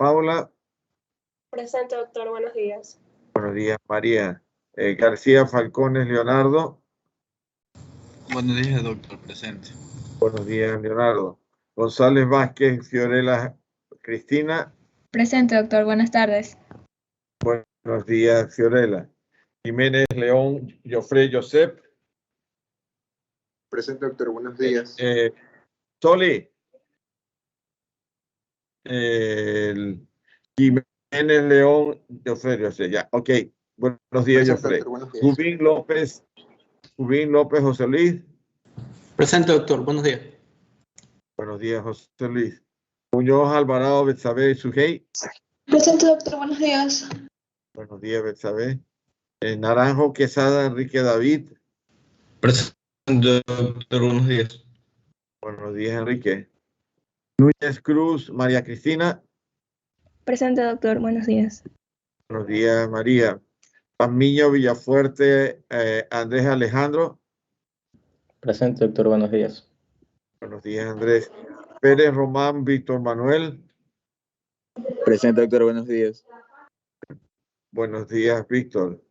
Paula. Presente, doctor. Buenos días. Buenos días, María. García Falcones Leonardo. Buenos días, doctor. Presente. Buenos días, Leonardo. González Vázquez Fiorella Cristina. Presente, doctor. Buenas tardes. Buenos días, Fiorella. Jiménez León Jofré Josep. Presente, doctor. Buenos días. Soli. Jiménez León Jofré Josep. Ya, ok. Buenos días, Jofré. Rubín López José Luis. Presente, doctor. Buenos días. Buenos días, José Luis. Muñoz Alvarado Betsabe Sujei. Presente, doctor. Buenos días. Buenos días, Betsabe. Naranjo Quesada Enrique David. Presente, doctor. Buenos días. Buenos días, Enrique. Núñez Cruz María Cristina. Presente, doctor. Buenos días. Buenos días, María. Pamiño Villafuerte Andrés Alejandro. Presente, doctor. Buenos días. Buenos días, Andrés. Pérez Román Víctor Manuel. Presente, doctor. Buenos días. Buenos días, Víctor.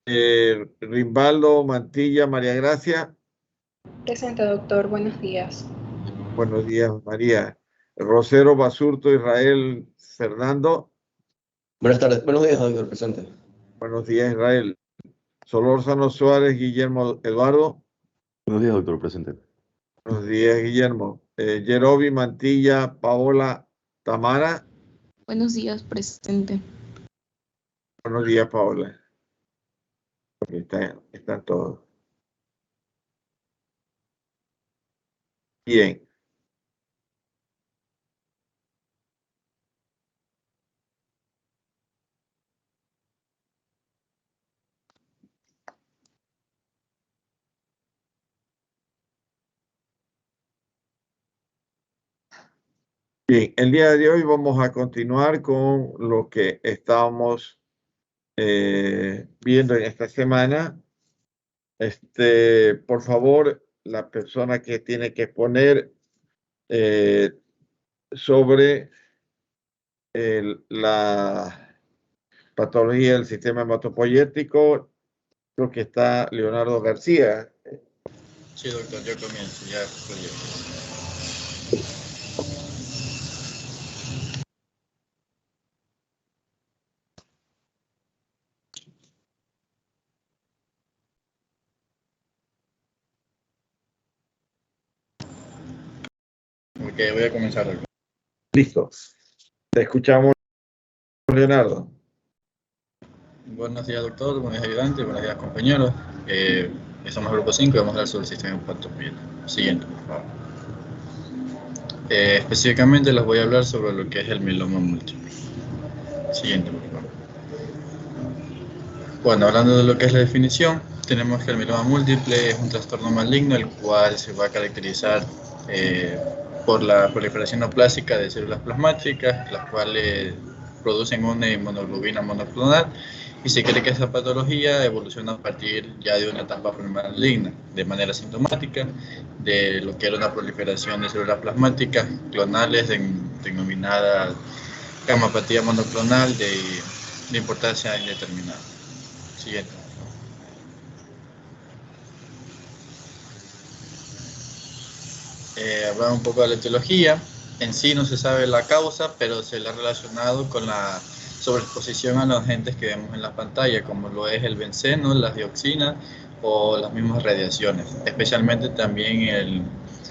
Rimbaldo Mantilla María Gracia. Presente, doctor. Buenos días. Buenos días, María. Rosero Basurto Israel Fernando. Buenas tardes. Buenos días, doctor. Presente. Buenos días, Israel. Solórzano Suárez Guillermo Eduardo. Buenos días, doctor. Presente. Buenos días, Guillermo. Yerobi Mantilla Paola Tamara. Buenos días, presente. Buenos días, Paola. Están todos. Bien. Bien, el día de hoy vamos a continuar con lo que estábamos viendo en esta semana. Por favor, la persona que tiene que exponer sobre la patología del sistema hematopoyético, creo que está Leonardo García. Sí, doctor, yo comienzo. Ya estoy. Ok, voy a comenzar, doctor. Listo. Te escuchamos, Leonardo. Buenos días, doctor. Buenos días, ayudante. Buenos días, compañeros. Somos el grupo 5 y vamos a hablar sobre el sistema hematopoyético. Siguiente, por favor. Específicamente les voy a hablar sobre lo que es el mieloma múltiple. Siguiente, por favor. Bueno, hablando de lo que es la definición, tenemos que el mieloma múltiple es un trastorno maligno el cual se va a caracterizar por la proliferación neoplásica de células plasmáticas, las cuales producen una inmunoglobulina monoclonal, y se cree que esa patología evoluciona a partir ya de una etapa maligna, de manera sintomática, de lo que era una proliferación de células plasmáticas clonales denominada gamapatía monoclonal de importancia indeterminada. Siguiente. Hablar un poco de la etiología. En sí no se sabe la causa, pero se le ha relacionado con la sobreexposición a los agentes que vemos en la pantalla, como lo es el benceno, las dioxinas o las mismas radiaciones, especialmente también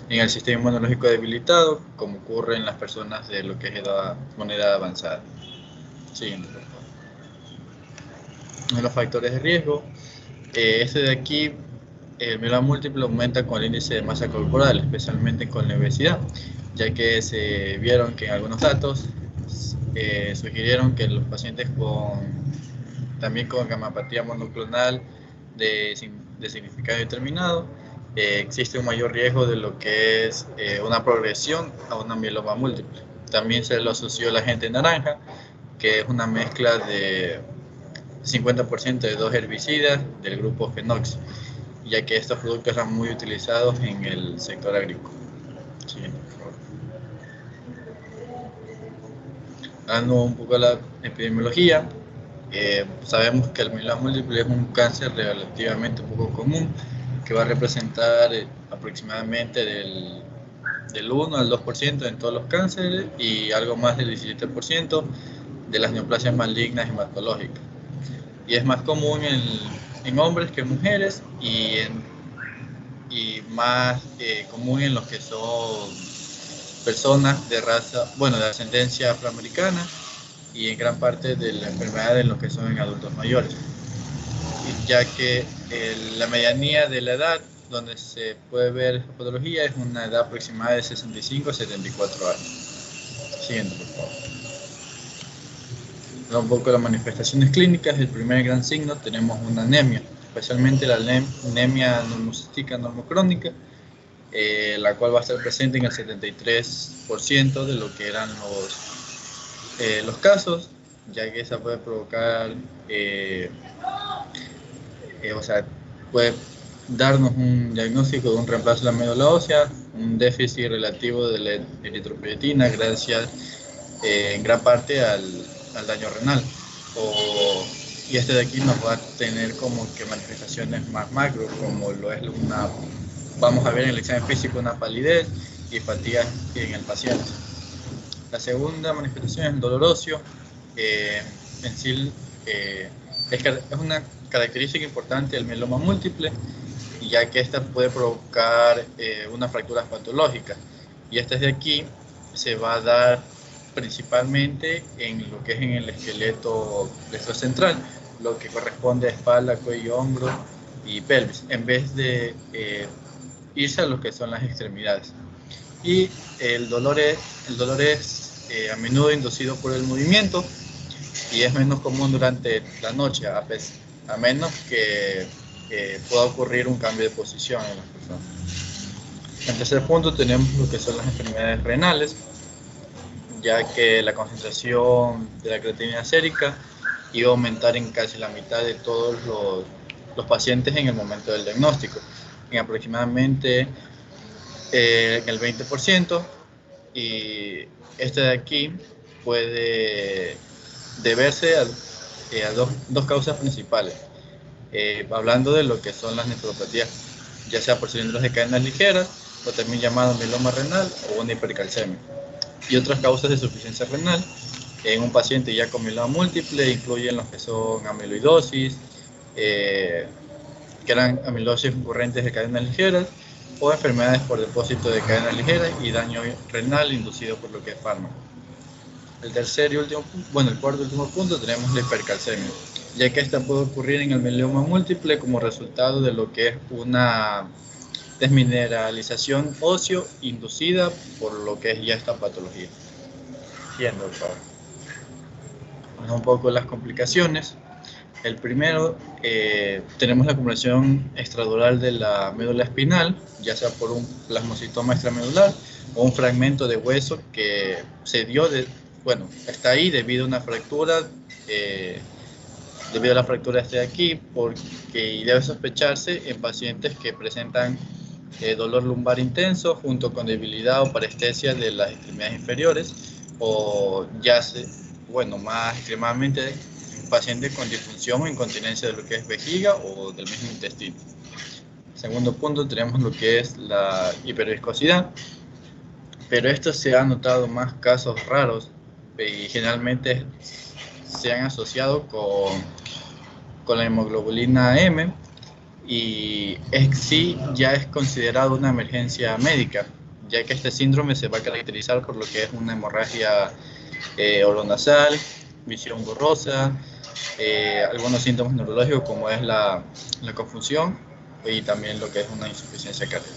en el sistema inmunológico debilitado, como ocurre en las personas de lo que es una edad avanzada. Siguiente, por favor. Los factores de riesgo. Este de aquí, el mieloma múltiple aumenta con el índice de masa corporal, especialmente con la obesidad, ya que se vieron que en algunos datos sugirieron que los pacientes también con gamapatía monoclonal de significado determinado, existe un mayor riesgo de lo que es una progresión a una mieloma múltiple. También se lo asoció la agente naranja, que es una mezcla de 50% de dos herbicidas del grupo Fenox, ya que estos productos eran muy utilizados en el sector agrícola. Siguiente, por favor. Hablando un poco de la epidemiología, sabemos que el mieloma múltiple es un cáncer relativamente poco común, que va a representar aproximadamente del 1 al 2% en todos los cánceres y algo más del 17% de las neoplasias malignas hematológicas. Y es más común en hombres que en mujeres y más común en los que son personas de raza, bueno, de ascendencia afroamericana, y en gran parte de la enfermedad en los que son en adultos mayores, ya que la medianía de la edad donde se puede ver patología es una edad aproximada de 65 a 74 años. Siguiente, por favor. Un poco las manifestaciones clínicas. El primer gran signo, tenemos una anemia, especialmente la anemia normocística normocrónica, la cual va a estar presente en el 73% de lo que eran los casos, ya que esa puede provocar, puede darnos un diagnóstico de un reemplazo de la médula ósea, un déficit relativo de la eritropoyetina, gracias en gran parte al daño renal. Y este de aquí nos va a tener como que manifestaciones más macro, como lo es vamos a ver en el examen físico una palidez y fatiga en el paciente. La segunda manifestación es el dolor óseo. En sí es una característica importante del mieloma múltiple, ya que esta puede provocar una fractura patológica, y esta de aquí se va a dar principalmente en lo que es en el esqueleto central, lo que corresponde a espalda, cuello, hombro y pelvis, en vez de irse a lo que son las extremidades. Y el dolor es a menudo inducido por el movimiento y es menos común durante la noche, a menos que pueda ocurrir un cambio de posición en las personas. En tercer punto tenemos lo que son las enfermedades renales, ya que la concentración de la creatinina sérica iba a aumentar en casi la mitad de todos los pacientes en el momento del diagnóstico, en aproximadamente en el 20%, y este de aquí puede deberse a dos causas principales, hablando de lo que son las nefropatías, ya sea por cilindros de cadenas ligeras, o también llamado mieloma renal o una hipercalcemia. Y otras causas de insuficiencia renal en un paciente ya con mieloma múltiple incluyen los que son amiloidosis, que eran amiloidosis concurrentes de cadenas ligeras, o enfermedades por depósito de cadenas ligeras y daño renal inducido por lo que es fármaco. El cuarto y último punto tenemos la hipercalcemia, ya que esta puede ocurrir en el mieloma múltiple como resultado de lo que es una desmineralización óseo inducida por lo que es ya esta patología. Siguiendo, por favor. Un poco las complicaciones. El primero, tenemos la acumulación extradural de la médula espinal, ya sea por un plasmocitoma extramedular o un fragmento de hueso que se dio está ahí debido a una fractura, debido a la fractura de aquí, porque debe sospecharse en pacientes que presentan dolor lumbar intenso junto con debilidad o parestesia de las extremidades inferiores, o más extremadamente pacientes con disfunción o incontinencia de lo que es vejiga o del mismo intestino. Segundo punto, tenemos lo que es la hiperviscosidad, pero esto se ha notado más casos raros y generalmente se han asociado con la hemoglobulina M, y ya es considerado una emergencia médica, ya que este síndrome se va a caracterizar por lo que es una hemorragia oronasal, visión borrosa, algunos síntomas neurológicos como es la confusión y también lo que es una insuficiencia cardíaca.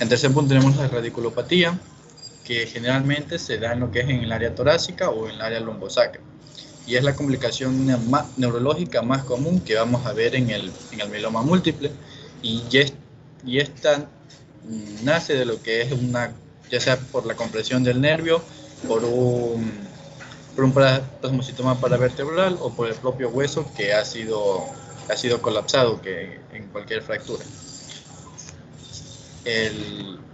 En tercer punto tenemos la radiculopatía, que generalmente se da en lo que es en el área torácica o en el área lumbosacra, y es la complicación neurológica más común que vamos a ver en el mieloma múltiple, y esta nace de lo que es ya sea por la compresión del nervio, por un plasmocitoma paravertebral o por el propio hueso que ha sido colapsado en cualquier fractura. En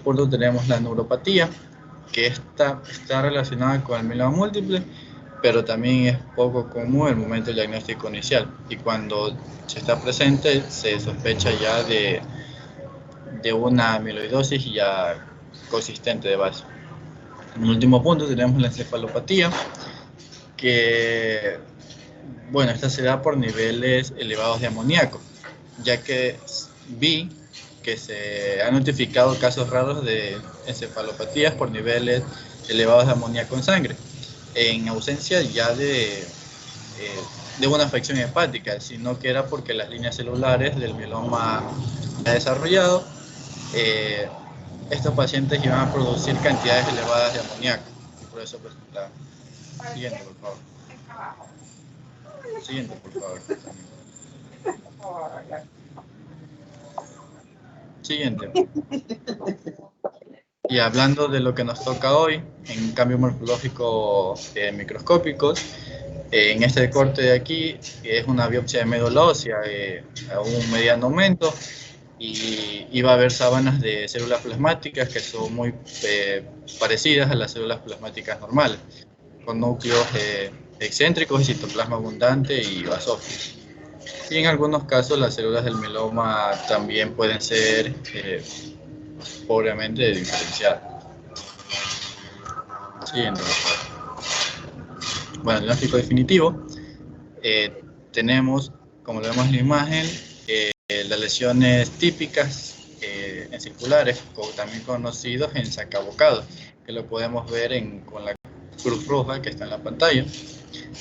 punto tenemos la neuropatía, que esta está relacionada con el mieloma múltiple, pero también es poco común en el momento del diagnóstico inicial. Y cuando se está presente, se sospecha ya de una amiloidosis ya consistente de base. En el último punto tenemos la encefalopatía, que, bueno, esta se da por niveles elevados de amoníaco, ya que vi que se han notificado casos raros de encefalopatías por niveles elevados de amoníaco en sangre, en ausencia ya de una afección hepática, sino que era porque las líneas celulares del mieloma ya desarrollado, estos pacientes iban a producir cantidades elevadas de amoníaco, y por eso presentaban. Siguiente, por favor. Siguiente, por favor. Siguiente. Y hablando de lo que nos toca hoy, en cambios morfológicos microscópicos, en este corte de aquí es una biopsia de médula ósea a un mediano aumento, y va a haber sábanas de células plasmáticas que son muy parecidas a las células plasmáticas normales, con núcleos excéntricos y citoplasma abundante y basófilos. Y en algunos casos las células del mieloma también pueden ser pobremente diferenciadas. Siguiente, por favor. Bueno, el diagnóstico definitivo. Tenemos, como lo vemos en la imagen, las lesiones típicas en circulares, también conocidos en sacabocados, que lo podemos ver con la cruz roja que está en la pantalla.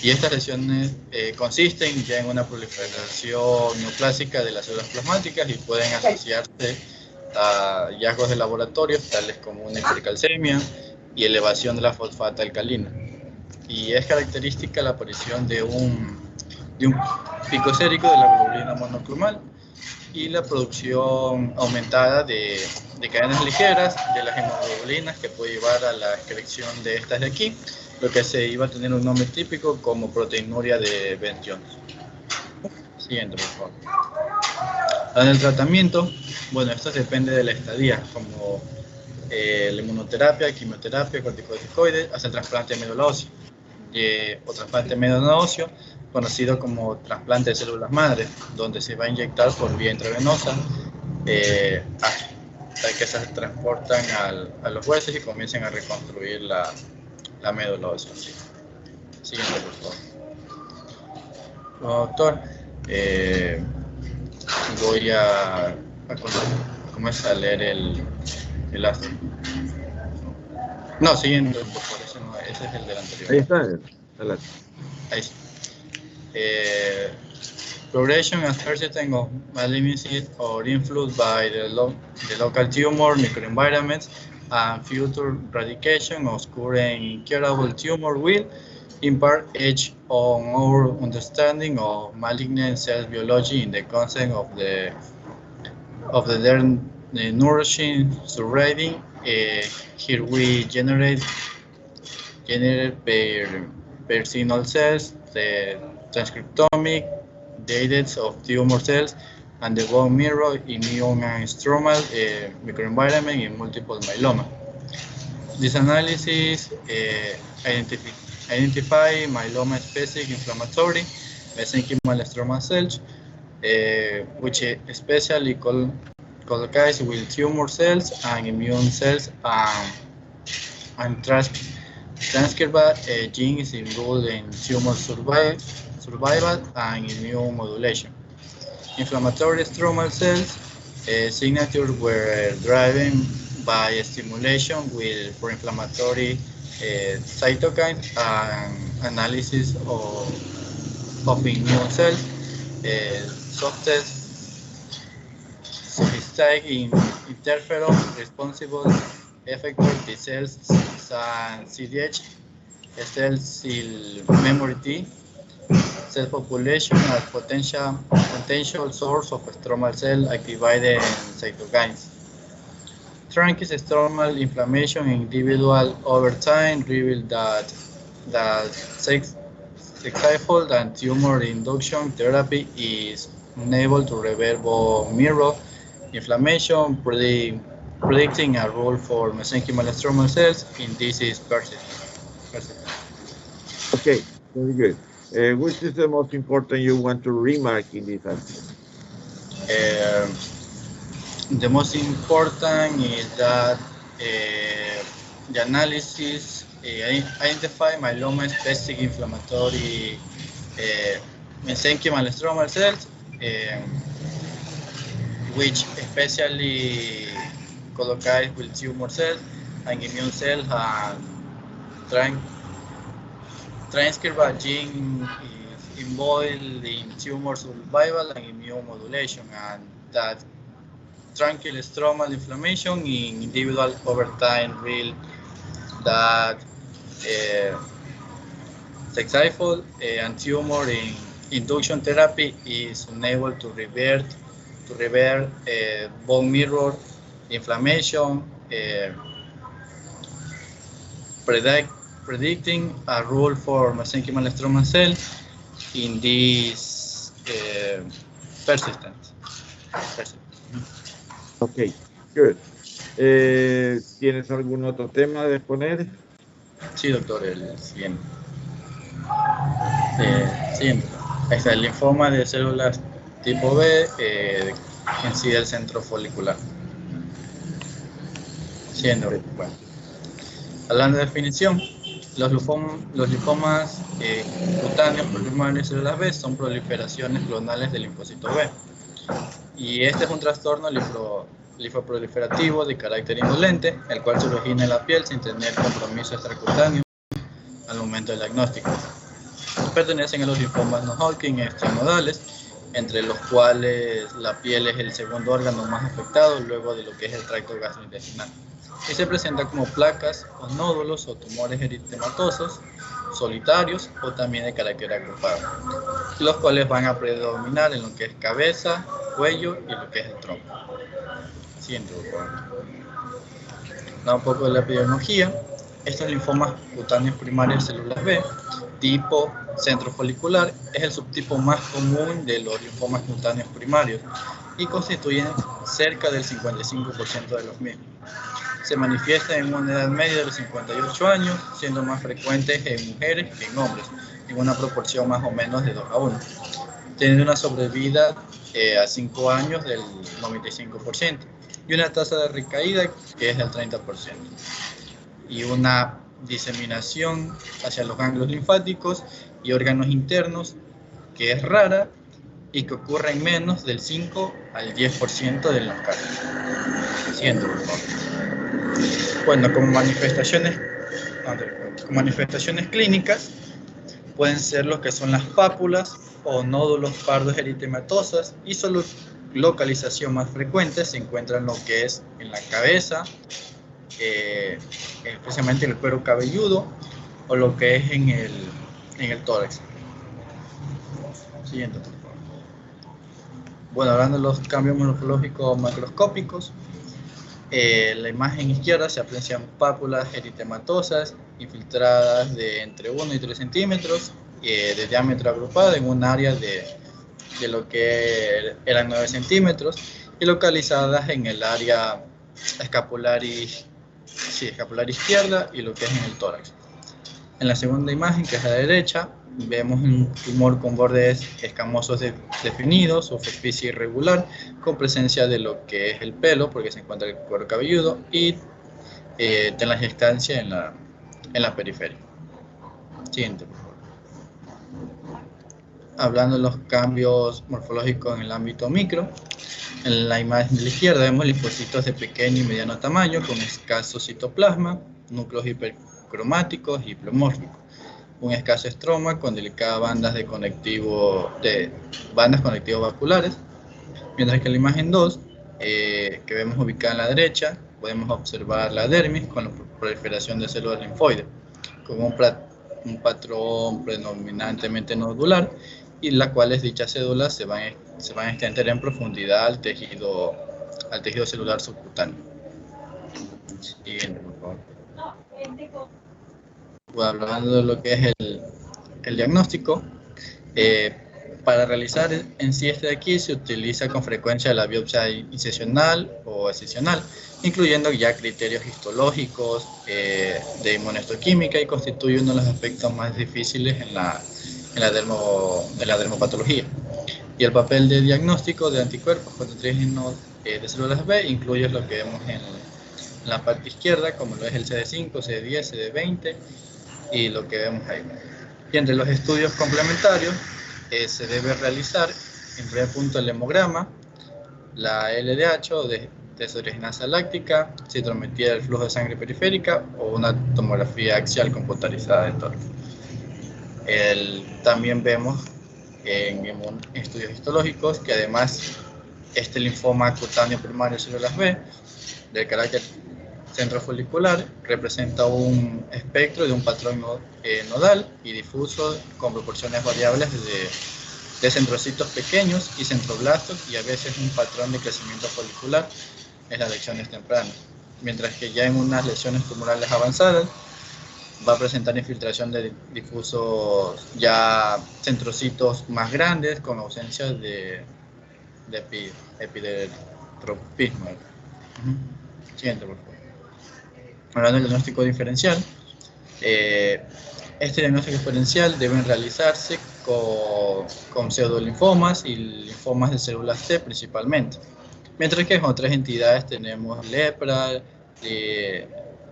Y estas lesiones consisten ya en una proliferación neoplásica de las células plasmáticas y pueden asociarse a hallazgos de laboratorio, tales como una hipercalcemia y elevación de la fosfata alcalina. Y es característica la aparición de un pico sérico de la globulina monocromal y la producción aumentada de cadenas ligeras de las hemoglobulinas, que puede llevar a la excreción de estas de aquí, lo que se iba a tener un nombre típico como proteinuria de Bent-Jones. Siguiente, por favor. En el tratamiento, bueno, esto depende de la estadía, como la inmunoterapia, quimioterapia, corticosteroides, hasta el trasplante de médula ósea, o trasplante de médula ósea, conocido como trasplante de células madre, donde se va a inyectar por vía intravenosa hasta que se transportan a los huesos y comiencen a reconstruir la médula ósea. Siguiente, por favor. Doctor, voy a comenzar a leer el astro. No, siguiente, por favor, ese es el del anterior. Ahí está. Ahí sí. Progression and persistence of malignancy or influenced by the local tumor microenvironments and future eradication of current incurable tumor will impart edge on our understanding of malignant cell biology in the context of the nourishing surrounding. Here we generate per single cells the transcriptomic data of tumor cells and the bone marrow immune and stromal microenvironment in multiple myeloma. This analysis identify myeloma-specific inflammatory mesenchymal stromal cells, which especially collocates with tumor cells and immune cells and transcribed genes involved in tumor survival and immune modulation. Inflammatory stromal cells signatures were driven by stimulation with pro-inflammatory cytokines and analysis of immune cells, sophisticated interferon responsible effector T cells and CDH cells memory T cell population as potential source of stromal cell activated cytokines. Truncated stromal inflammation in individual over time revealed that sextifold and tumor induction therapy is unable to reverse bone marrow inflammation, predicting a role for mesenchymal stromal cells in disease persistent. Okay, very good. Which is the most important you want to remark in this aspect? The most important is that the analysis identify myeloma-specific inflammatory mesenchymal stromal cells, which especially collocated with tumor cells and immune cells and transcribed gene is involved in tumor survival and immune modulation, and that tranquil stromal inflammation in individual over time reveal that successful and tumor in induction therapy is unable to revert bone mirror inflammation, predicting a role for mesenchymal stromal cell in this persistent. Okay, good. ¿Tienes algún otro tema de exponer? Sí, doctor, el siguiente. Siguiente. Ahí está el linfoma de células tipo B en sí del centro folicular. Siendo, bueno. Hablando de definición, los linfomas cutáneos primarios de células B son proliferaciones clonales del linfocito B. Y este es un trastorno linfoproliferativo de carácter indolente, el cual se origina en la piel sin tener compromiso extracutáneo al momento del diagnóstico. Pertenecen a los linfomas no-Hodgkin extranodales, entre los cuales la piel es el segundo órgano más afectado luego de lo que es el tracto gastrointestinal. Y se presenta como placas o nódulos o tumores eritematosos solitarios o también de carácter agrupado, los cuales van a predominar en lo que es cabeza, cuello y lo que es el tronco. Siguiente, por favor. Da un poco de la epidemiología. Estos linfomas cutáneos primarios de células B, tipo centrofolicular, es el subtipo más común de los linfomas cutáneos primarios y constituyen cerca del 55% de los mismos. Se manifiesta en una edad media de los 58 años, siendo más frecuentes en mujeres que en hombres, en una proporción más o menos de 2:1. Tienen una sobrevida a 5 años del 95% y una tasa de recaída que es del 30%. Y una diseminación hacia los ganglios linfáticos y órganos internos que es rara y que ocurre en menos del 5 al 10% de los casos. Siguiente, por favor. Bueno, como manifestaciones clínicas pueden ser lo que son las pápulas o nódulos pardos eritematosos, y su localización más frecuente se encuentra en lo que es en la cabeza, especialmente el cuero cabelludo, o lo que es en el tórax. Siguiente, por favor. Bueno, hablando de los cambios morfológicos macroscópicos, en la imagen izquierda se aprecian pápulas eritematosas infiltradas de entre 1 y 3 centímetros de diámetro agrupada en un área de lo que eran 9 centímetros y localizadas en el área escapular izquierda y lo que es en el tórax. En la segunda imagen, que es a la derecha, vemos un tumor con bordes escamosos definidos, superficie irregular, con presencia de lo que es el pelo, porque se encuentra el cuero cabelludo, y telangiectasia en la periferia. Siguiente, por favor. Hablando de los cambios morfológicos en el ámbito micro, en la imagen de la izquierda vemos linfocitos de pequeño y mediano tamaño con escaso citoplasma, núcleos hipercromáticos y pleomórficos, un escaso estroma con delicadas bandas bandas conectivos vasculares, mientras que en la imagen 2, que vemos ubicada en la derecha, podemos observar la dermis con la proliferación de células linfoides, con un patrón predominantemente nodular, y las cuales dichas células se van a extender en profundidad al tejido celular subcutáneo. Siguiente, por favor. Bueno, hablando de lo que es el diagnóstico, Para realizar en sí este de aquí se utiliza con frecuencia la biopsia incesional o excisional, incluyendo ya criterios histológicos de inmunohistoquímica, y constituye uno de los aspectos más difíciles en la dermopatología. Y el papel de diagnóstico de anticuerpos contra antígenos de células B incluye lo que vemos en la parte izquierda, como lo es el CD5, CD10, CD20 y lo que vemos ahí. Y entre los estudios complementarios se debe realizar en primer punto el hemograma, la LDH o deshidrogenasa láctica, citometría del flujo de sangre periférica o una tomografía axial computarizada de tórax. También vemos en estudios histológicos que además este linfoma cutáneo primario de células B de carácter centrofolicular representa un espectro de un patrón nodal y difuso con proporciones variables de centrocitos pequeños y centroblastos, y a veces un patrón de crecimiento folicular en las lesiones tempranas, mientras que ya en unas lesiones tumorales avanzadas va a presentar infiltración de difusos ya centrocitos más grandes con ausencia de epidermotropismo. Siguiente, por favor. Hablando del diagnóstico diferencial, este diagnóstico diferencial debe realizarse con pseudolinfomas y linfomas de células T principalmente, mientras que en otras entidades tenemos lepra,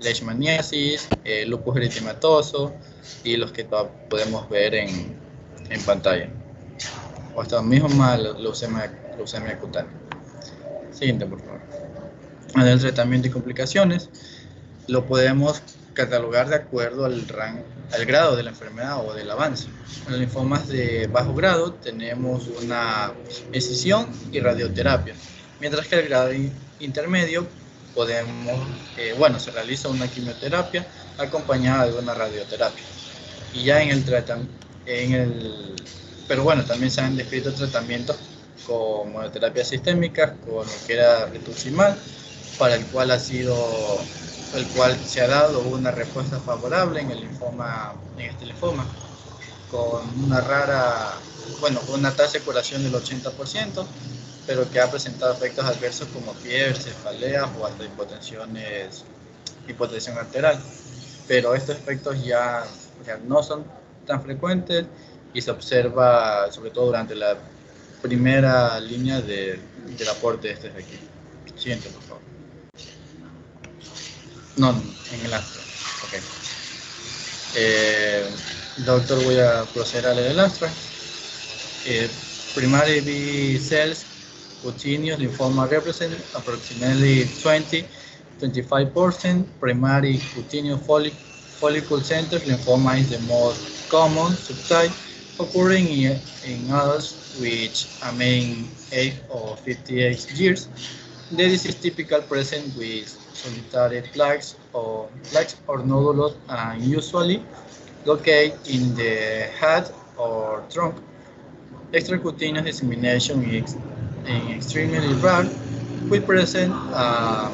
leishmaniasis, lupus eritematoso y los que podemos ver en pantalla, o hasta mismo leucemia cutánea. Siguiente, por favor. El tratamiento y complicaciones lo podemos catalogar de acuerdo al grado de la enfermedad o del avance. En los linfomas de bajo grado tenemos una excisión y radioterapia, mientras que el grado intermedio se realiza una quimioterapia acompañada de una radioterapia. Y ya también se han descrito tratamientos con monoterapias sistémicas, con lo que era rituximab, para el cual se ha dado una respuesta favorable en este linfoma, con una tasa de curación del 80%, pero que ha presentado efectos adversos como fiebre, cefaleas o hasta hipotensión arterial. Pero estos efectos ya no son tan frecuentes y se observa sobre todo durante la primera línea del aporte de este de aquí. Siguiente, por favor. No, en el abstract. Ok. Doctor, voy a proceder a leer el abstract. Primary B cells, cutaneous lymphoma represent approximately 20-25%. Primary cutaneous follicle center lymphoma is the most common subtype, occurring in adults with a mean age of 58 years. The disease is typically present with solitary plaques or nodules and usually located in the head or trunk. Extracutaneous dissemination is extremely rare. We present a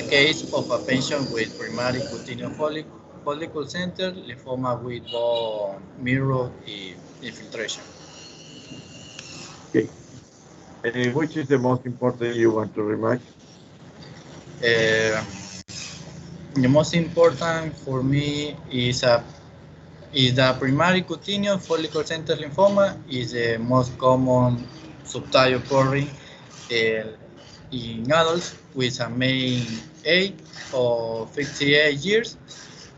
case of a patient with primary cutaneous follicle center lymphoma with bone marrow infiltration. Okay. Which is the most important you want to remark? The most important for me is the primary cutaneous follicle center lymphoma is the most common subtype occurring in adults with a mean age of 58 years,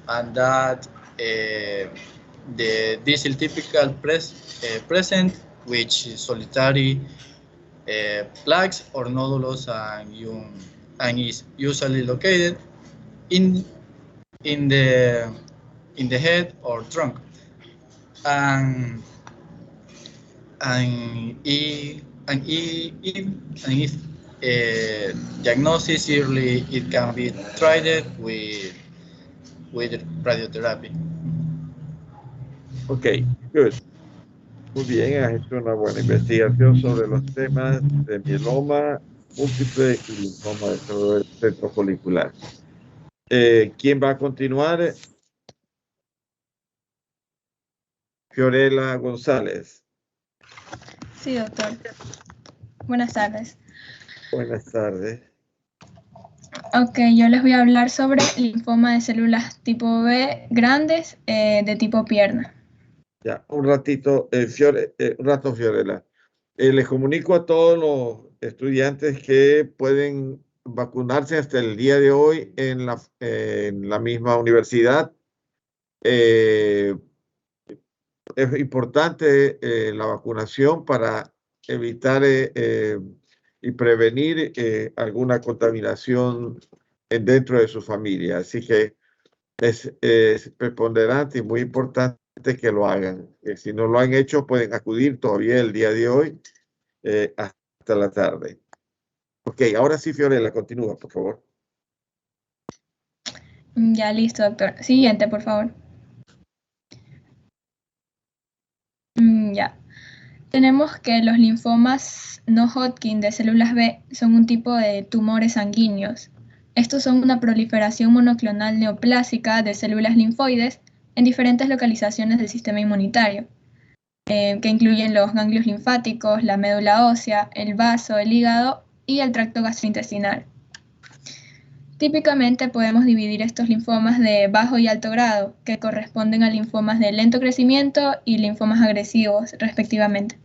and that this is typical present which is solitary plaques or nodules and is usually located in the head or trunk, and if diagnosis early, it can be treated with radiotherapy. Okay, good. Muy bien, has hecho una buena investigación sobre los temas de mieloma múltiple y linfoma del centro folicular. ¿Quién va a continuar? Fiorella González. Sí, doctor. Buenas tardes. Buenas tardes. Ok, yo les voy a hablar sobre linfoma de células tipo B grandes de tipo pierna. Ya, un ratito, Fiorella. Les comunico a todos los estudiantes que pueden vacunarse hasta el día de hoy en la misma universidad. Es importante la vacunación para evitar y prevenir alguna contaminación dentro de su familia. Así que es preponderante y muy importante que lo hagan. Si no lo han hecho, pueden acudir todavía el día de hoy hasta la tarde. Ok, ahora sí, Fiorella, continúa, por favor. Ya, listo, doctor. Siguiente, por favor. Ya. Tenemos que los linfomas no Hodgkin de células B son un tipo de tumores sanguíneos. Estos son una proliferación monoclonal neoplásica de células linfoides en diferentes localizaciones del sistema inmunitario, que incluyen los ganglios linfáticos, la médula ósea, el vaso, el hígado y el tracto gastrointestinal. Típicamente podemos dividir estos linfomas de bajo y alto grado, que corresponden a linfomas de lento crecimiento y linfomas agresivos, respectivamente.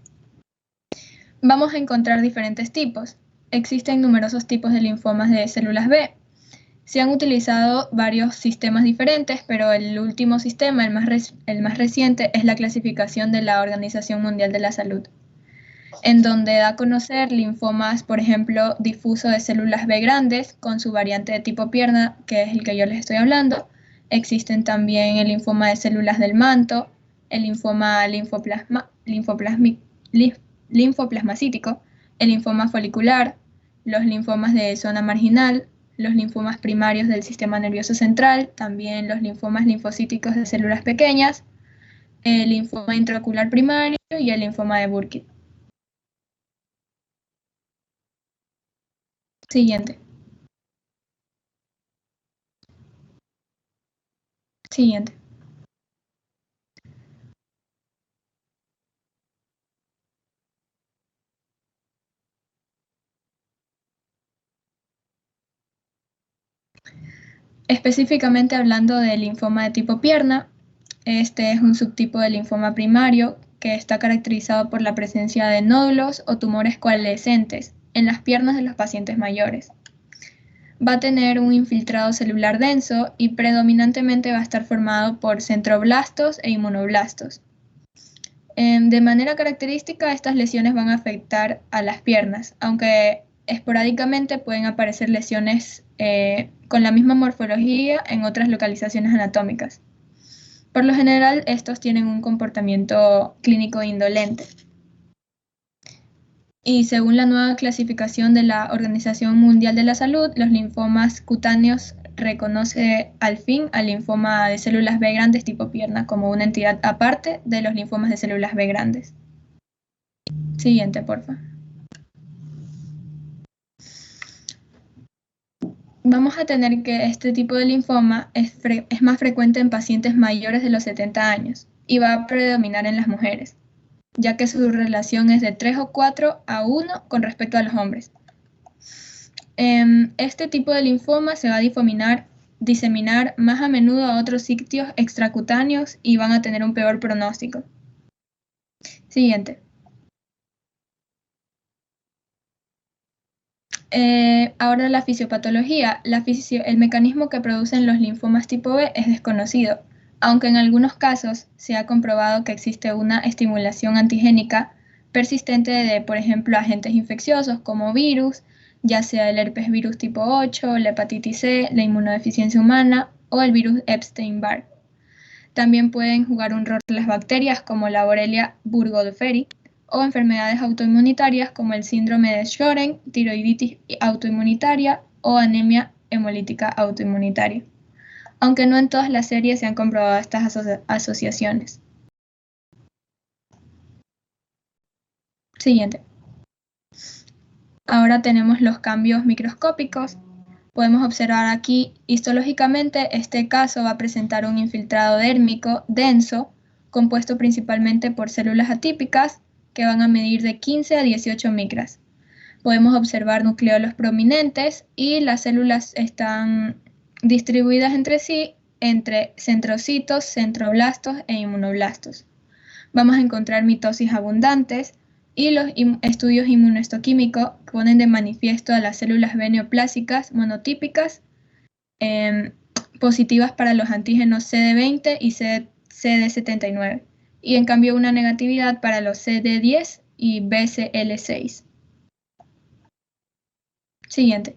Vamos a encontrar diferentes tipos. Existen numerosos tipos de linfomas de células B. Se han utilizado varios sistemas diferentes, pero el último sistema, el más reciente, es la clasificación de la Organización Mundial de la Salud, en donde da a conocer linfomas, por ejemplo, difuso de células B grandes con su variante de tipo pierna, que es el que yo les estoy hablando. Existen también el linfoma de células del manto, el linfoma linfoplasmacítico, el linfoma folicular, los linfomas de zona marginal, los linfomas primarios del sistema nervioso central, también los linfomas linfocíticos de células pequeñas, el linfoma intraocular primario y el linfoma de Burkitt. Siguiente. Siguiente. Específicamente hablando del linfoma de tipo pierna, este es un subtipo del linfoma primario que está caracterizado por la presencia de nódulos o tumores coalescentes en las piernas de los pacientes mayores. Va a tener un infiltrado celular denso y predominantemente va a estar formado por centroblastos e inmunoblastos. De manera característica, estas lesiones van a afectar a las piernas, aunque esporádicamente pueden aparecer lesiones con la misma morfología en otras localizaciones anatómicas. Por lo general, estos tienen un comportamiento clínico indolente. Y según la nueva clasificación de la Organización Mundial de la Salud, los linfomas cutáneos reconoce al fin al linfoma de células B grandes tipo pierna como una entidad aparte de los linfomas de células B grandes. Siguiente, porfa. Vamos a tener que este tipo de linfoma es más frecuente en pacientes mayores de los 70 años y va a predominar en las mujeres, ya que su relación es de 3 o 4 a 1 con respecto a los hombres. Este tipo de linfoma se va a diseminar más a menudo a otros sitios extracutáneos y van a tener un peor pronóstico. Siguiente. Ahora la fisiopatología. El mecanismo que producen los linfomas tipo B es desconocido, aunque en algunos casos se ha comprobado que existe una estimulación antigénica persistente de, por ejemplo, agentes infecciosos como virus, ya sea el herpes virus tipo 8, la hepatitis C, la inmunodeficiencia humana o el virus Epstein-Barr. También pueden jugar un rol las bacterias como la Borrelia burgdorferi o enfermedades autoinmunitarias como el síndrome de Sjögren, tiroiditis autoinmunitaria o anemia hemolítica autoinmunitaria, aunque no en todas las series se han comprobado estas asociaciones. Siguiente. Ahora tenemos los cambios microscópicos. Podemos observar aquí, histológicamente, este caso va a presentar un infiltrado dérmico denso, compuesto principalmente por células atípicas, que van a medir de 15 a 18 micras. Podemos observar nucleolos prominentes y las células están distribuidas entre sí entre centrocitos, centroblastos e inmunoblastos. Vamos a encontrar mitosis abundantes y los estudios inmunohistoquímicos ponen de manifiesto a las células B neoplásicas monotípicas positivas para los antígenos CD20 y CD79, y en cambio una negatividad para los CD10 y BCL6. Siguiente.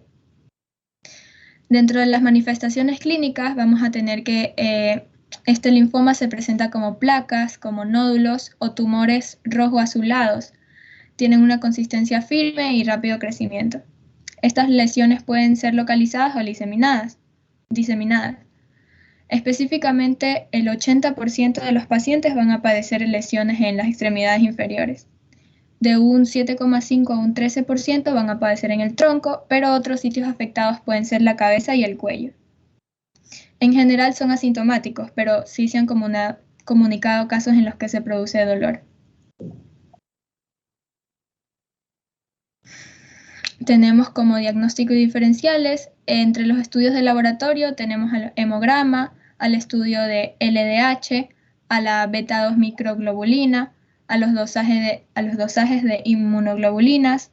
Dentro de las manifestaciones clínicas vamos a tener que este linfoma se presenta como placas, como nódulos o tumores rojo-azulados. Tienen una consistencia firme y rápido crecimiento. Estas lesiones pueden ser localizadas o diseminadas. Específicamente, el 80% de los pacientes van a padecer lesiones en las extremidades inferiores. De un 7,5 a un 13% van a padecer en el tronco, pero otros sitios afectados pueden ser la cabeza y el cuello. En general son asintomáticos, pero sí se han comunicado casos en los que se produce dolor. Tenemos como diagnóstico y diferenciales, entre los estudios de laboratorio tenemos al hemograma, al estudio de LDH, a la beta-2 microglobulina, a los dosajes de inmunoglobulinas.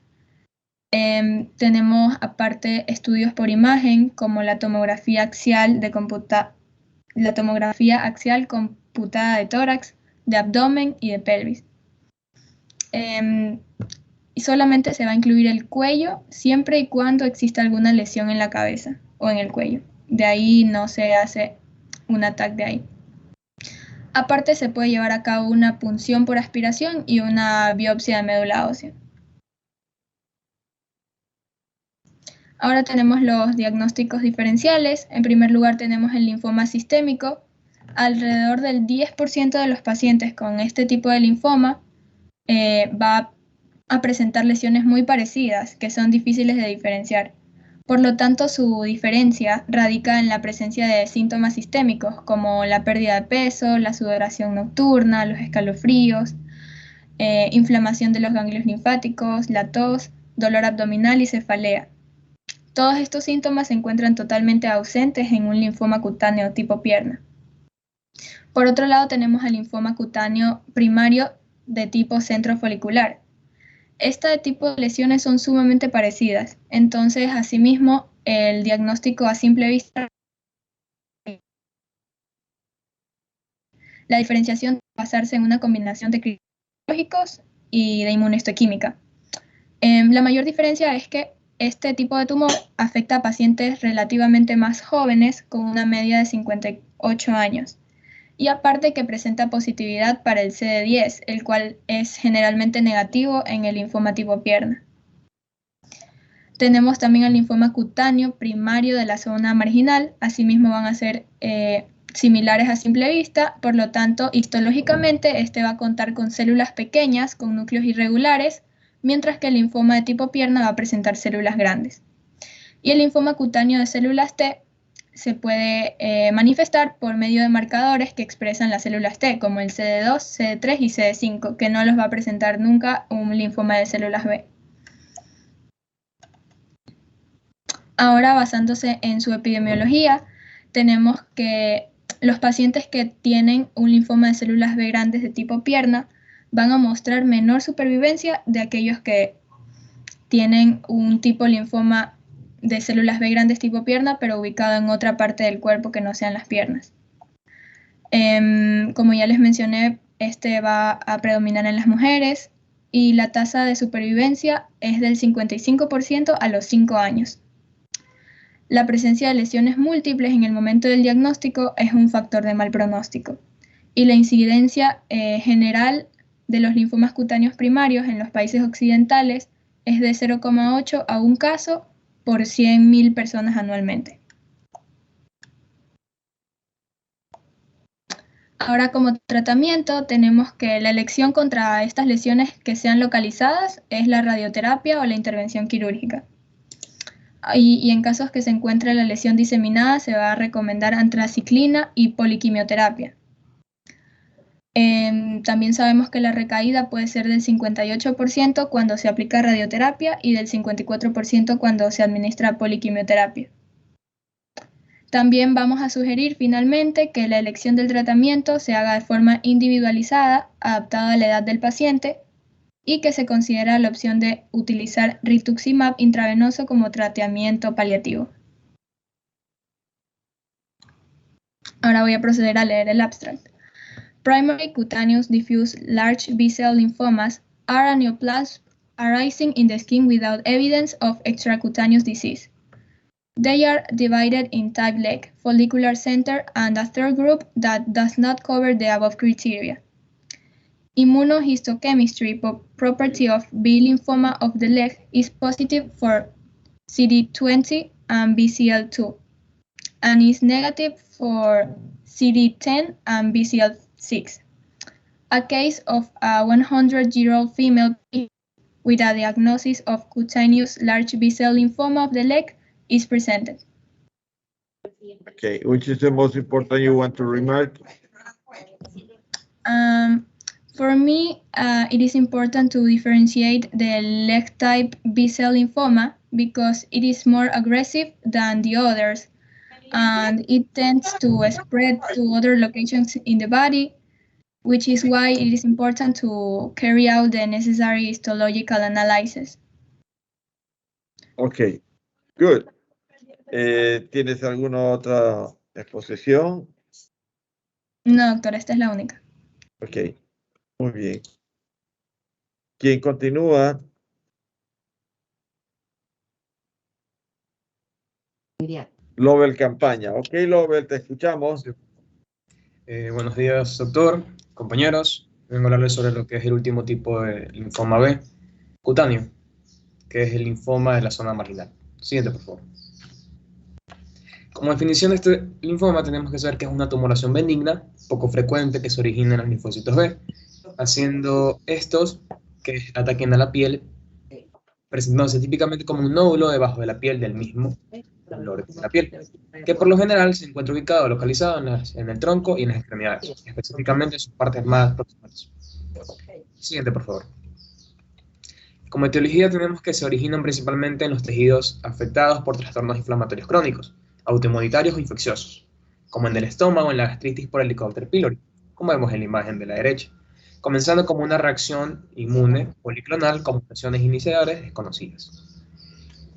Tenemos aparte estudios por imagen como la tomografía axial computada de tórax, de abdomen y de pelvis. Y solamente se va a incluir el cuello siempre y cuando exista alguna lesión en la cabeza o en el cuello. De ahí no se hace un TAC de ahí. Aparte se puede llevar a cabo una punción por aspiración y una biopsia de médula ósea. Ahora tenemos los diagnósticos diferenciales. En primer lugar tenemos el linfoma sistémico. Alrededor del 10% de los pacientes con este tipo de linfoma va a presentar lesiones muy parecidas, que son difíciles de diferenciar. Por lo tanto, su diferencia radica en la presencia de síntomas sistémicos, como la pérdida de peso, la sudoración nocturna, los escalofríos, inflamación de los ganglios linfáticos, la tos, dolor abdominal y cefalea. Todos estos síntomas se encuentran totalmente ausentes en un linfoma cutáneo tipo pierna. Por otro lado, tenemos el linfoma cutáneo primario de tipo centro folicular. Este tipo de lesiones son sumamente parecidas, entonces asimismo el diagnóstico a simple vista, la diferenciación debe basarse en una combinación de criterios biológicos y de inmunohistoquímica. La mayor diferencia es que este tipo de tumor afecta a pacientes relativamente más jóvenes con una media de 58 años. Y aparte que presenta positividad para el CD10, el cual es generalmente negativo en el linfoma tipo pierna. Tenemos también el linfoma cutáneo primario de la zona marginal, asimismo van a ser similares a simple vista, por lo tanto, histológicamente este va a contar con células pequeñas con núcleos irregulares, mientras que el linfoma de tipo pierna va a presentar células grandes. Y el linfoma cutáneo de células T se puede manifestar por medio de marcadores que expresan las células T, como el CD2, CD3 y CD5, que no los va a presentar nunca un linfoma de células B. Ahora, basándose en su epidemiología, tenemos que los pacientes que tienen un linfoma de células B grandes de tipo pierna van a mostrar menor supervivencia de aquellos que tienen un tipo linfoma de células B grandes tipo pierna, pero ubicado en otra parte del cuerpo que no sean las piernas. Como ya les mencioné, este va a predominar en las mujeres y la tasa de supervivencia es del 55% a los 5 años. La presencia de lesiones múltiples en el momento del diagnóstico es un factor de mal pronóstico y la incidencia general de los linfomas cutáneos primarios en los países occidentales es de 0,8 a 1 caso por 100.000 personas anualmente. Ahora, como tratamiento, tenemos que la elección contra estas lesiones que sean localizadas es la radioterapia o la intervención quirúrgica. Y en casos que se encuentre la lesión diseminada, se va a recomendar antraciclina y poliquimioterapia. También sabemos que la recaída puede ser del 58% cuando se aplica radioterapia y del 54% cuando se administra poliquimioterapia. También vamos a sugerir finalmente que la elección del tratamiento se haga de forma individualizada, adaptada a la edad del paciente, y que se considera la opción de utilizar rituximab intravenoso como tratamiento paliativo. Ahora voy a proceder a leer el abstract. Primary cutaneous diffuse large B-cell lymphomas are a neoplasm arising in the skin without evidence of extracutaneous disease. They are divided in type leg, follicular center, and a third group that does not cover the above criteria. Immunohistochemistry property of B lymphoma of the leg is positive for CD20 and BCL2, and is negative for CD10 and BCL6. A case of a 100-year-old female with a diagnosis of cutaneous large B-cell lymphoma of the leg is presented. Okay, which is the most important you want to remark? For me, it is important to differentiate the leg type B-cell lymphoma because it is more aggressive than the others, and it tends to spread to other locations in the body, which is why it is important to carry out the necessary histological analysis. Okay, good. ¿Tienes alguna otra exposición? No, doctor, esta es la única. Ok, muy bien. ¿Quién continúa? Lobel Campaña. Ok, Lobel, te escuchamos. Buenos días, doctor, compañeros. Vengo a hablarles sobre lo que es el último tipo de linfoma B, cutáneo, que es el linfoma de la zona marginal. Siguiente, por favor. Como definición de este linfoma tenemos que saber que es una tumoración benigna, poco frecuente, que se origina en los linfocitos B, haciendo estos que ataquen a la piel, presentándose típicamente como un nódulo debajo de la piel del mismo color de la piel, que por lo general se encuentra ubicado, localizado en el tronco y en las extremidades, específicamente en sus partes más proximales. Siguiente, por favor. Como etiología tenemos que se originan principalmente en los tejidos afectados por trastornos inflamatorios crónicos, autoinmunitarios o infecciosos, como en el estómago, en la gastritis por Helicobacter pylori, como vemos en la imagen de la derecha, comenzando como una reacción inmune policlonal con mutaciones iniciales desconocidas.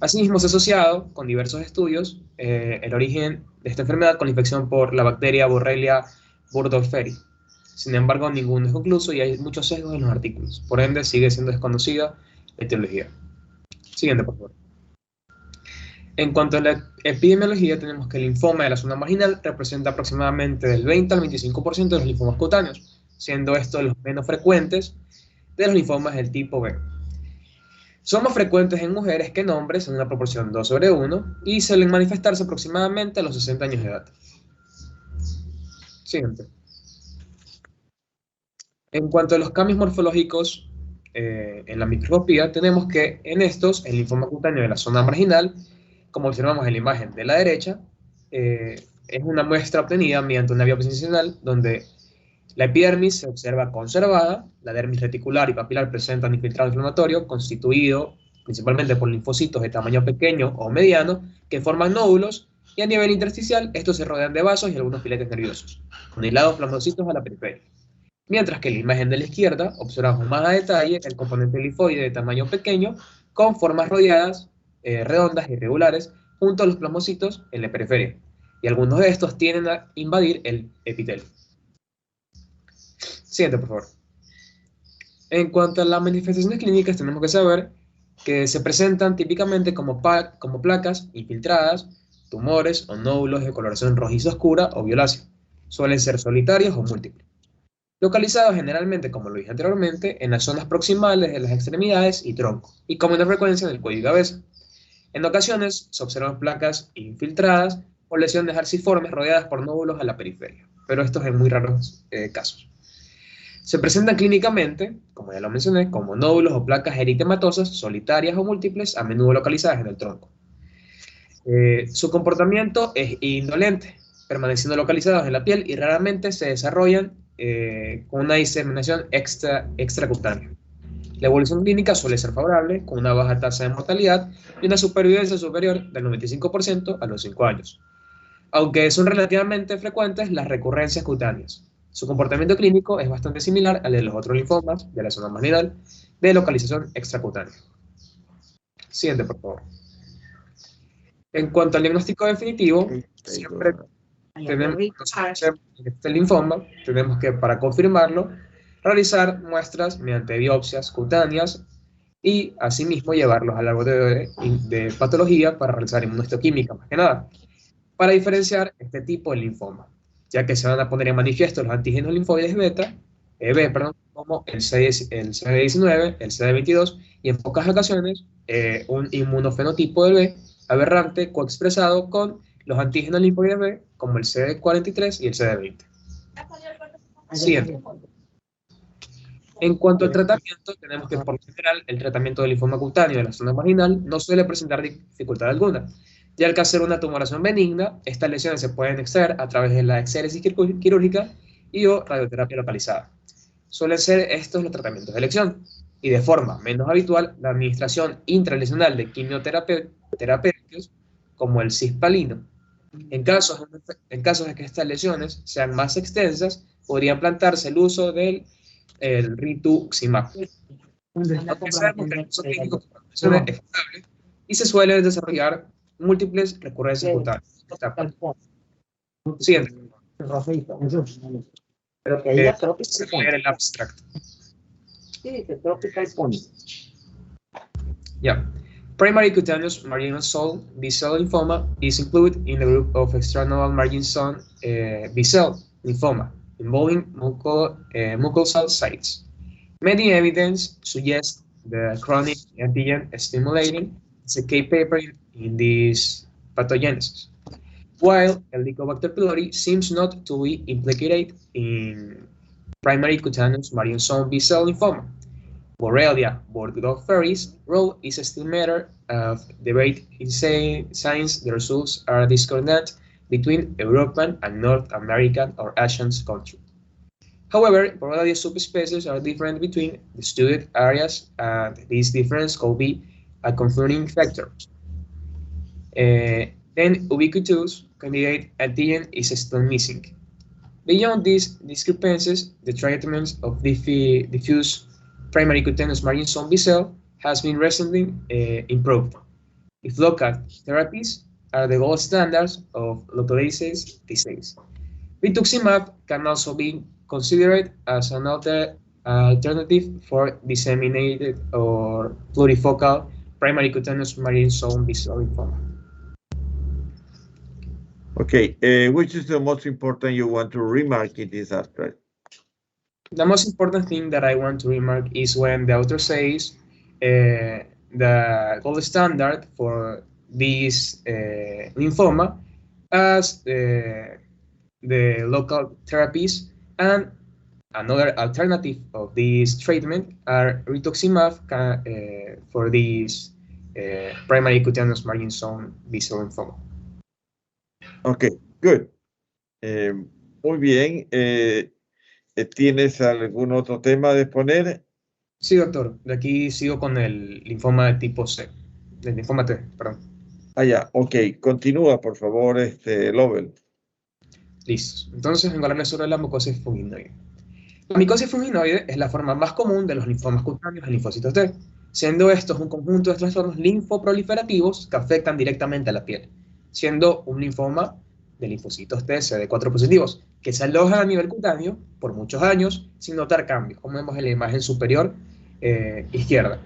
Asimismo, se ha asociado con diversos estudios el origen de esta enfermedad con la infección por la bacteria Borrelia burgdorferi. Sin embargo, ninguno es concluso y hay muchos sesgos en los artículos. Por ende, sigue siendo desconocida la etiología. Siguiente, por favor. En cuanto a la epidemiología, tenemos que el linfoma de la zona marginal representa aproximadamente del 20 al 25% de los linfomas cutáneos, siendo estos los menos frecuentes de los linfomas del tipo B. Son más frecuentes en mujeres que en hombres en una proporción 2/1 y suelen manifestarse aproximadamente a los 60 años de edad. Siguiente. En cuanto a los cambios morfológicos en la microscopía, tenemos que en estos, el linfoma cutáneo de la zona marginal, como observamos en la imagen de la derecha, es una muestra obtenida mediante una biopsia incisional donde la epidermis se observa conservada, la dermis reticular y papilar presentan infiltrado inflamatorio constituido principalmente por linfocitos de tamaño pequeño o mediano que forman nódulos y a nivel intersticial estos se rodean de vasos y algunos filetes nerviosos, con hilados plasmocitos a la periferia. Mientras que en la imagen de la izquierda observamos más a detalle el componente linfoide de tamaño pequeño con formas rodeadas, redondas y irregulares junto a los plasmocitos en la periferia, y algunos de estos tienden a invadir el epitelio. Siguiente, por favor. En cuanto a las manifestaciones clínicas, tenemos que saber que se presentan típicamente como placas infiltradas, tumores o nódulos de coloración rojiza oscura o violácea. Suelen ser solitarios o múltiples. Localizados generalmente, como lo dije anteriormente, en las zonas proximales de las extremidades y tronco, y con menor frecuencia en el cuello y cabeza. En ocasiones se observan placas infiltradas o lesiones arciformes rodeadas por nódulos a la periferia, pero estos en muy raros casos. Se presentan clínicamente, como ya lo mencioné, como nódulos o placas eritematosas, solitarias o múltiples, a menudo localizadas en el tronco. Su comportamiento es indolente, permaneciendo localizados en la piel y raramente se desarrollan con una diseminación extracutánea. La evolución clínica suele ser favorable, con una baja tasa de mortalidad y una supervivencia superior del 95% a los 5 años, aunque son relativamente frecuentes las recurrencias cutáneas. Su comportamiento clínico es bastante similar al de los otros linfomas de la zona marginal de localización extracutánea. Siguiente, por favor. En cuanto al diagnóstico definitivo, siempre tenemos este linfoma, tenemos que, para confirmarlo, realizar muestras mediante biopsias cutáneas y, asimismo, llevarlos al laboratorio de patología para realizar inmunohistoquímica, más que nada, para diferenciar este tipo de linfoma, ya que se van a poner en manifiesto los antígenos linfoides B, como el CD19, el CD22, y en pocas ocasiones un inmunofenotipo de B aberrante coexpresado con los antígenos linfoides B, como el CD43 y el CD20. Siguiente. En cuanto al tratamiento, tenemos que, por lo general, el tratamiento del linfoma cutáneo de la zona marginal no suele presentar dificultad alguna, ya que al ser una tumoración benigna, estas lesiones se pueden extraer a través de la exéresis quirúrgica y o radioterapia localizada. Suelen ser estos los tratamientos de elección, y de forma menos habitual, la administración intralesional de quimioterapéuticos, como el cispalino. En casos de que estas lesiones sean más extensas, podría plantearse el uso del rituximab. Aunque sabemos que el uso clínico es favorable y se suele desarrollar múltiples recurrencias cutáneas. Siguiente. Leer el abstracto. Yeah. Primary cutaneous marginal zone B-cell lymphoma is included in the group of external margin zone B-cell lymphoma involving mucosal sites. Many evidence suggests the chronic antigen stimulating is a key paper in this pathogenesis, while Helicobacter pylori seems not to be implicated in primary cutaneous margin zone B-cell lymphoma. Borrelia burgdorferi role is still matter of debate in since the results are discordant between European and North American or Asian countries. However, Borrelia subspecies are different between the studied areas, and this difference could be a confounding factor. Then ubiquitous candidate antigen is still missing. Beyond these discrepancies, the treatment of diffuse primary cutaneous margin zone B-cell has been recently improved. If local therapies are the gold standards of localized disease. Rituximab can also be considered as an alternative for disseminated or plurifocal primary cutaneous margin zone B-cell lymphoma. Okay, which is the most important you want to remark in this abstract? The most important thing that I want to remark is when the author says the gold standard for this lymphoma as the local therapies, and another alternative of this treatment are rituximab for this primary cutaneous margin zone B-cell lymphoma. Okay, good. Muy bien. ¿Tienes algún otro tema de exponer? Sí, doctor. De aquí sigo con el linfoma de tipo C. El linfoma T, perdón. Ah, ya. Ok. Continúa, por favor, Lovell. Listo. Entonces vengo a hablarles sobre la mucosis funginoide. La micosis funginoide es la forma más común de los linfomas cutáneos en linfocitos T, siendo estos un conjunto de trastornos linfoproliferativos que afectan directamente a la piel, siendo un linfoma de linfocitos T CD4 positivos, que se alojan a nivel cutáneo por muchos años sin notar cambios, como vemos en la imagen superior izquierda,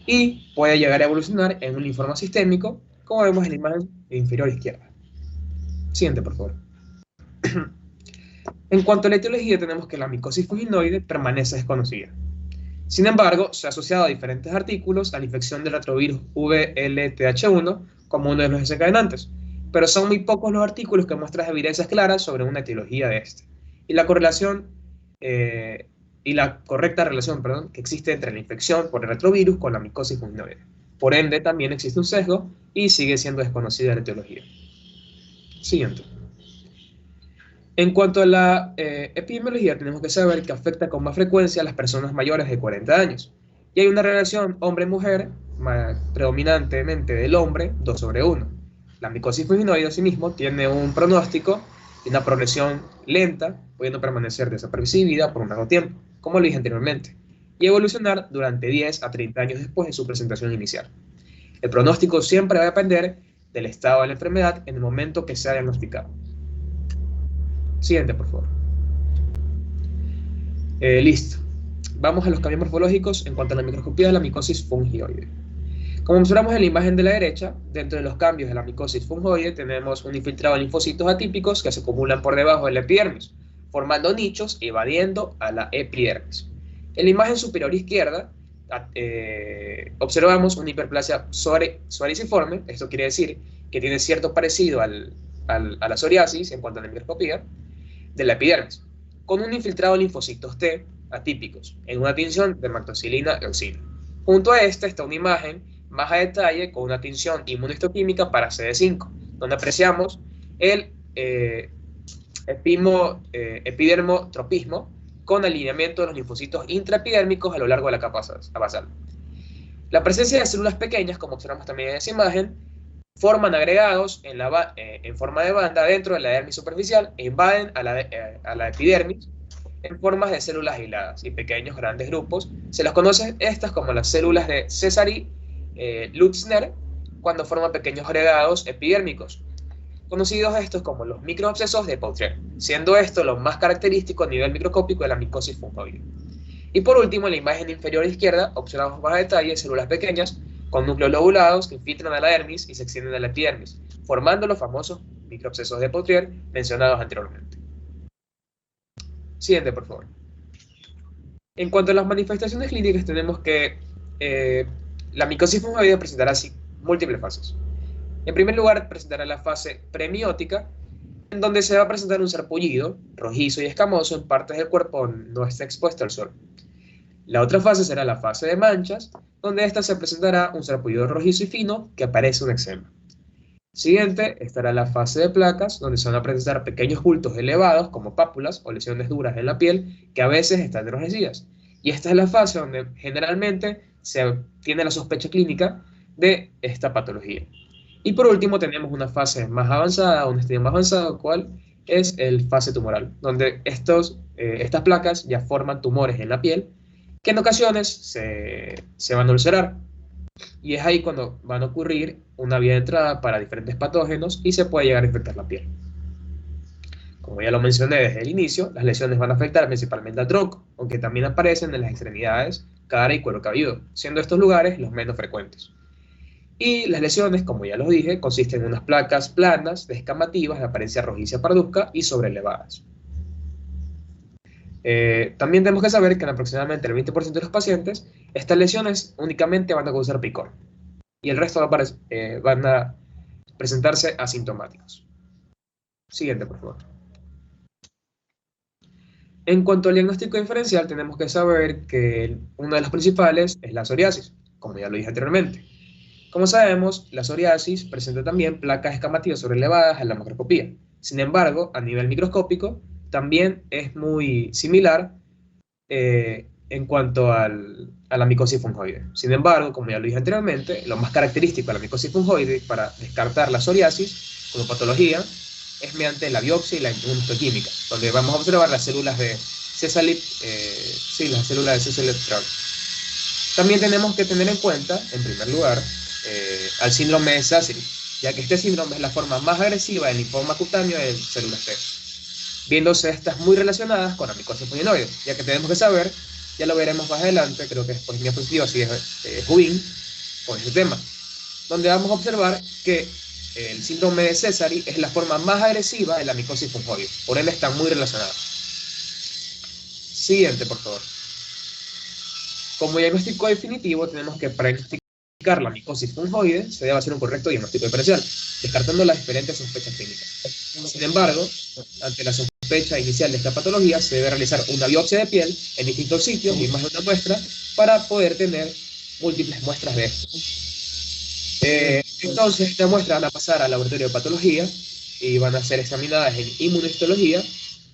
y puede llegar a evolucionar en un linfoma sistémico, como vemos en la imagen inferior izquierda. Siguiente, por favor. En cuanto a la etiología, tenemos que la micosis funginoide permanece desconocida. Sin embargo, se ha asociado a diferentes artículos a la infección del retrovirus VLTH1 como uno de los desencadenantes, pero son muy pocos los artículos que muestran evidencias claras sobre una etiología de este, y la correcta relación que existe entre la infección por el retrovirus con la micosis funginoide. Por ende, también existe un sesgo y sigue siendo desconocida la etiología. Siguiente. En cuanto a la epidemiología, tenemos que saber que afecta con más frecuencia a las personas mayores de 40 años. Y hay una relación hombre-mujer, predominantemente del hombre, 2/1. La micosis funginoide, asimismo, tiene un pronóstico y una progresión lenta, pudiendo permanecer desapercibida por un largo tiempo, como lo dije anteriormente, y evolucionar durante 10 a 30 años después de su presentación inicial. El pronóstico siempre va a depender del estado de la enfermedad en el momento que sea diagnosticado. Siguiente, por favor. Listo. Vamos a los cambios morfológicos en cuanto a la microscopía de la micosis fungioide. Como observamos en la imagen de la derecha, dentro de los cambios de la micosis fungioide tenemos un infiltrado de linfocitos atípicos que se acumulan por debajo de la epidermis, formando nichos evadiendo a la epidermis. En la imagen superior izquierda observamos una hiperplasia psoriasiforme. Esto quiere decir que tiene cierto parecido a la psoriasis en cuanto a la microscopía de la epidermis, con un infiltrado de linfocitos T atípicos en una tinción de macrocilina y oxina. Junto a esta está una imagen más a detalle con una tinción inmunohistoquímica para CD5, donde apreciamos el epidermotropismo con alineamiento de los linfocitos intraepidérmicos a lo largo de la capa basal. La presencia de células pequeñas, como observamos también en esa imagen, forman agregados en forma de banda dentro de la dermis superficial e invaden a la epidermis en formas de células aisladas y pequeños grandes grupos. Se las conoce estas como las células de Cesari-Lutzner cuando forman pequeños agregados epidérmicos, conocidos estos como los microabscesos de Poitier, siendo esto lo más característico a nivel microscópico de la micosis fungioide. Y por último, en la imagen inferior izquierda observamos más a detalle células pequeñas con núcleos lobulados que infiltran a la dermis y se extienden a la epidermis, formando los famosos microabscesos de Poitier mencionados anteriormente. Siguiente, por favor. En cuanto a las manifestaciones clínicas, tenemos que la micosis fungioide presentará así múltiples fases. En primer lugar, presentará la fase premiótica, en donde se va a presentar un sarpullido rojizo y escamoso en partes del cuerpo donde no está expuesto al sol. La otra fase será la fase de manchas, donde ésta se presentará un sarpullido rojizo y fino que aparece un eczema. Siguiente estará la fase de placas, donde se van a presentar pequeños bultos elevados como pápulas o lesiones duras en la piel que a veces están enrojecidas. Y esta es la fase donde generalmente se tiene la sospecha clínica de esta patología. Y por último tenemos una fase más avanzada, un estadio más avanzado, cual es el fase tumoral, donde estas placas ya forman tumores en la piel que en ocasiones se van a ulcerar. Y es ahí cuando van a ocurrir una vía de entrada para diferentes patógenos y se puede llegar a infectar la piel. Como ya lo mencioné desde el inicio, las lesiones van a afectar principalmente al tronco, aunque también aparecen en las extremidades, cara y cuero cabelludo, siendo estos lugares los menos frecuentes. Y las lesiones, como ya los dije, consisten en unas placas planas, descamativas, de apariencia rojiza parduzca y sobreelevadas. También tenemos que saber que en aproximadamente el 20% de los pacientes, estas lesiones únicamente van a causar picor, y el resto van a presentarse asintomáticos. Siguiente, por favor. En cuanto al diagnóstico diferencial, tenemos que saber que una de las principales es la psoriasis, como ya lo dije anteriormente. Como sabemos, la psoriasis presenta también placas escamativas sobrelevadas en la macroscopía. Sin embargo, a nivel microscópico, también es muy similar en cuanto a la micosis fungioide. Sin embargo, como ya lo dije anteriormente, lo más característico de la micosis fungioide para descartar la psoriasis como patología es mediante la biopsia y la inmunohistoquímica, donde vamos a observar las células de las células de Sézary. También tenemos que tener en cuenta, en primer lugar, al síndrome de Sézary, ya que este síndrome es la forma más agresiva del linfoma cutáneo de células T, viéndose estas muy relacionadas con la micosis funginoide, ya que tenemos que saber, ya lo veremos más adelante, creo que después mi diapositiva sigue Jubin con este tema, donde vamos a observar que el síndrome de Sézary es la forma más agresiva de la micosis fungioide, por ende están muy relacionadas. Siguiente, por favor. Como diagnóstico definitivo, tenemos que para diagnosticar la micosis fungioide se debe hacer un correcto diagnóstico diferencial, descartando las diferentes sospechas clínicas. Sin embargo, ante la sospecha inicial de esta patología, se debe realizar una biopsia de piel en distintos sitios y más de una muestra para poder tener múltiples muestras de esto. Entonces, estas muestras van a pasar al laboratorio de patología y van a ser examinadas en inmunohistología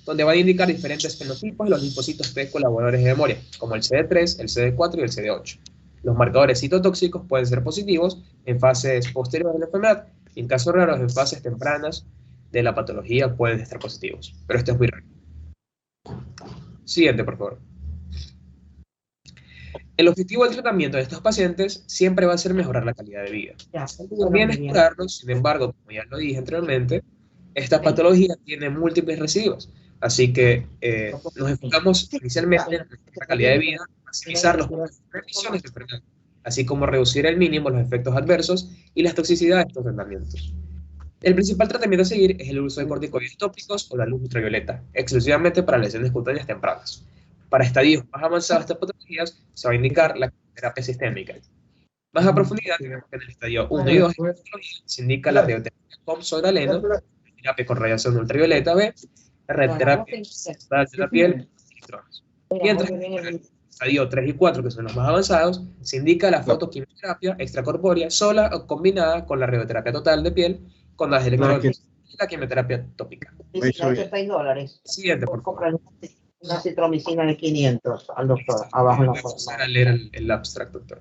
donde van a indicar diferentes fenotipos de los linfocitos T colaboradores de memoria, como el CD3, el CD4 y el CD8. Los marcadores citotóxicos pueden ser positivos en fases posteriores de la enfermedad y en casos raros en fases tempranas de la patología pueden estar positivos, pero esto es muy raro. Siguiente, por favor. El objetivo del tratamiento de estos pacientes siempre va a ser mejorar la calidad de vida. También es curarlos, sin embargo, como ya lo dije anteriormente, esta patología tiene múltiples residuos, así que nos enfocamos inicialmente en la calidad de vida, maximizar los revisiones de enfermedad, así como reducir al mínimo los efectos adversos y las toxicidades de estos tratamientos. El principal tratamiento a seguir es el uso de corticoides tópicos o la luz ultravioleta, exclusivamente para lesiones cutáneas tempranas. Para estadios más avanzados de estas patologías se va a indicar la terapia sistémica. Más a profundidad, en el estadio 1 y 2 de la patología, se indica la radioterapia con sobraleno, la terapia con radiación ultravioleta B, la radioterapia de la piel y electrones. Mientras que en el estadio 3 y 4, que son los más avanzados, se indica la fotoquimioterapia extracorpórea sola o combinada con la radioterapia total de piel, con las electrones y la quimioterapia tópica. $6. Siguiente, por favor. Una citromicina de 500 al doctor, abajo en la Vamos forma. a leer el abstract, doctor.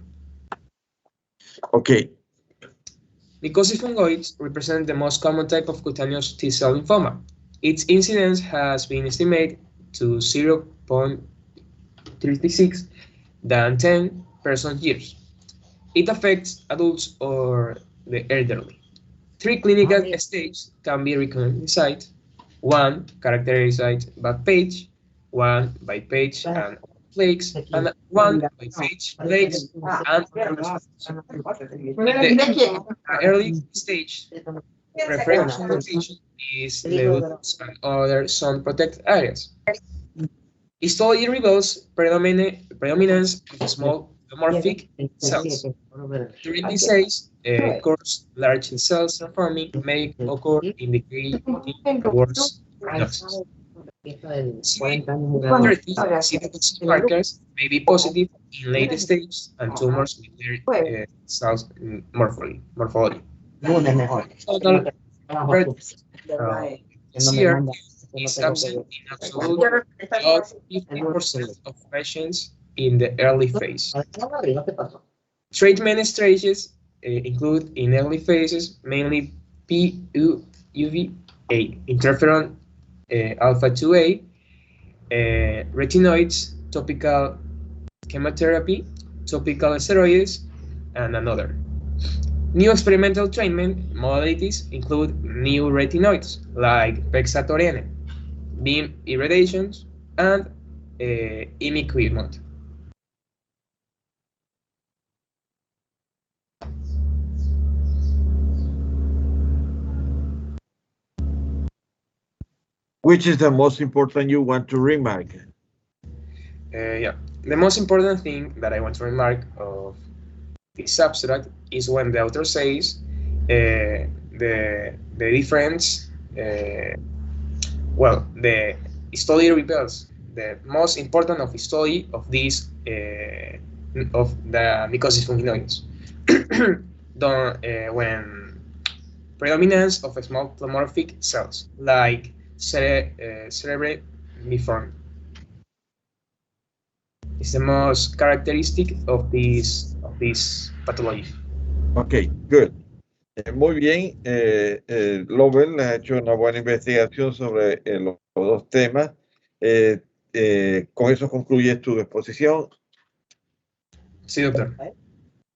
Ok. Mycosis fungoides represent the most common type of cutaneous T-cell lymphoma. Its incidence has been estimated to 0.36 than 10 person years. It affects adults or the elderly. 3 clinical stages can be recognized. 1 characterized by page, 1 by page and flakes, and 1 by page, flakes, and in the early stage, preferential rotation is leucos and other sun protected areas. Histology reveals predominance of small pleomorphic cells. During this phase, coarse large cells forming may occur, indicating worse prognosis. Cytotoxic markers may be positive in late stage and tumors with their cells morphology. Total CR is absent in absolute about 50% of patients in the early phase. Treatment strategies include in early phases mainly PUVA, interferon alpha 2A, retinoids, topical chemotherapy, topical steroids, and another. New experimental treatment modalities include new retinoids like pexatorene, beam irradiations, and imiquimod. Which is the most important you want to remark? Yeah, the most important thing that I want to remark of this abstract is when the author says the difference, well, the study reveals the most important of the study of this of the mycosis fungoides. When predominance of small pleomorphic cells like cerebrimiform is the most characteristic of this pathology. Ok, good. Muy bien, Lovell ha hecho una buena investigación sobre los dos temas. Con eso concluyes tu exposición. Sí, doctor.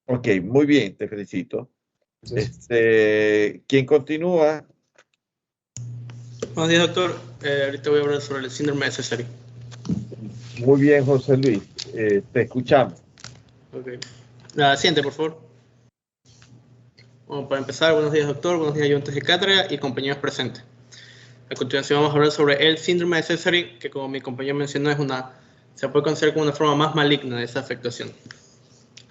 Ok, muy bien, te felicito. ¿Quién continúa? Buenos días, doctor. Ahorita voy a hablar sobre el síndrome de Sézary. Muy bien, José Luis. Te escuchamos. Okay. La siguiente, por favor. Bueno, para empezar, buenos días, doctor. Buenos días, ayudantes de cátedra y compañeros presentes. A continuación vamos a hablar sobre el síndrome de Sézary, que como mi compañero mencionó, se puede considerar como una forma más maligna de esa afectación.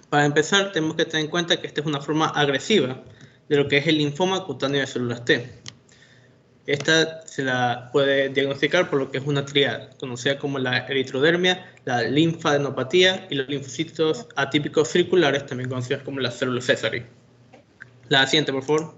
Para empezar, tenemos que tener en cuenta que esta es una forma agresiva de lo que es el linfoma cutáneo de células T. Esta se la puede diagnosticar por lo que es una tríada, conocida como la eritrodermia, la linfadenopatía y los linfocitos atípicos circulares, también conocidos como las células Sézary. La siguiente, por favor.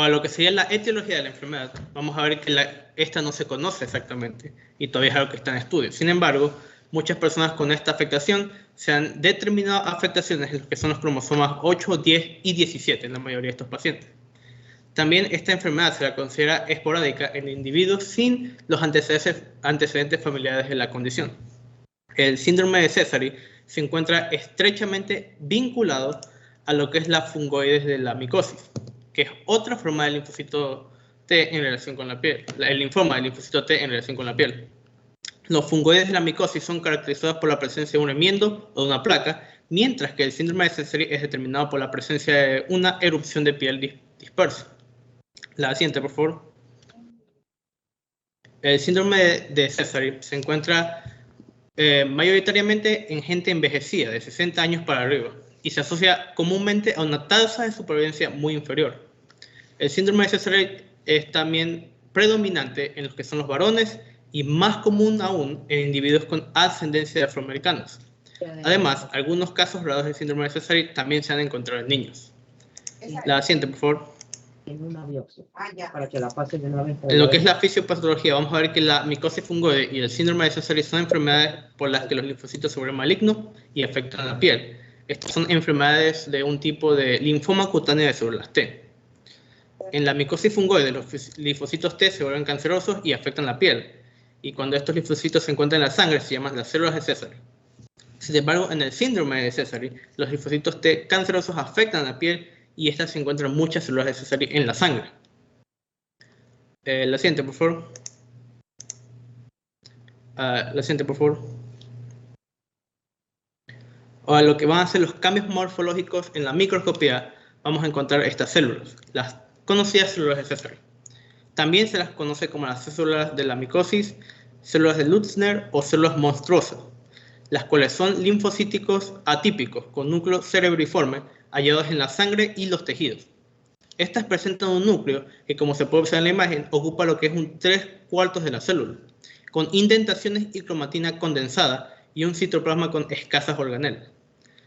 Ahora, lo que sería la etiología de la enfermedad, vamos a ver que esta no se conoce exactamente y todavía es algo que está en estudio. Sin embargo, muchas personas con esta afectación se han determinado afectaciones en lo que son los cromosomas 8, 10 y 17 en la mayoría de estos pacientes. También esta enfermedad se la considera esporádica en individuos sin los antecedentes familiares de la condición. El síndrome de Sézary se encuentra estrechamente vinculado a lo que es la fungoides de la micosis, que es otra forma del linfocito T en relación con la piel, el linfoma del linfocito T en relación con la piel. Los fungoides de la micosis son caracterizados por la presencia de un remiendo o de una placa, mientras que el síndrome de Sézary es determinado por la presencia de una erupción de piel dispersa. La siguiente, por favor. El síndrome de Sézary se encuentra mayoritariamente en gente envejecida, de 60 años para arriba, y se asocia comúnmente a una tasa de supervivencia muy inferior. El síndrome de Sézary es también predominante en los que son los varones y más común aún en individuos con ascendencia de afroamericanos. Además, algunos casos raros de síndrome de Sézary también se han encontrado en niños. La siguiente, por favor. En una biopsia, para que la pasen de una vez. En lo que es la fisiopatología, vamos a ver que la micosis fungoide y el síndrome de Sézary son enfermedades por las que los linfocitos se vuelven malignos y afectan la piel. Estas son enfermedades de un tipo de linfoma cutáneo de células T. En la micosis fungoide, los linfocitos T se vuelven cancerosos y afectan la piel. Y cuando estos linfocitos se encuentran en la sangre, se llaman las células de Sézary. Sin embargo, en el síndrome de Sézary, los linfocitos T cancerosos afectan la piel y estas se encuentran muchas células de Sézary en la sangre. La siguiente, por favor. La siguiente, por favor. Ahora, lo que van a ser los cambios morfológicos en la microscopía, vamos a encontrar estas células, las conocidas células de Sézary. También se las conoce como las células de la micosis, células de Lutzner o células monstruosas, las cuales son linfocíticos atípicos con núcleo cerebriforme hallados en la sangre y los tejidos. Estas presentan un núcleo que, como se puede observar en la imagen, ocupa lo que es un 3/4 de la célula, con indentaciones y cromatina condensada y un citoplasma con escasas organelas.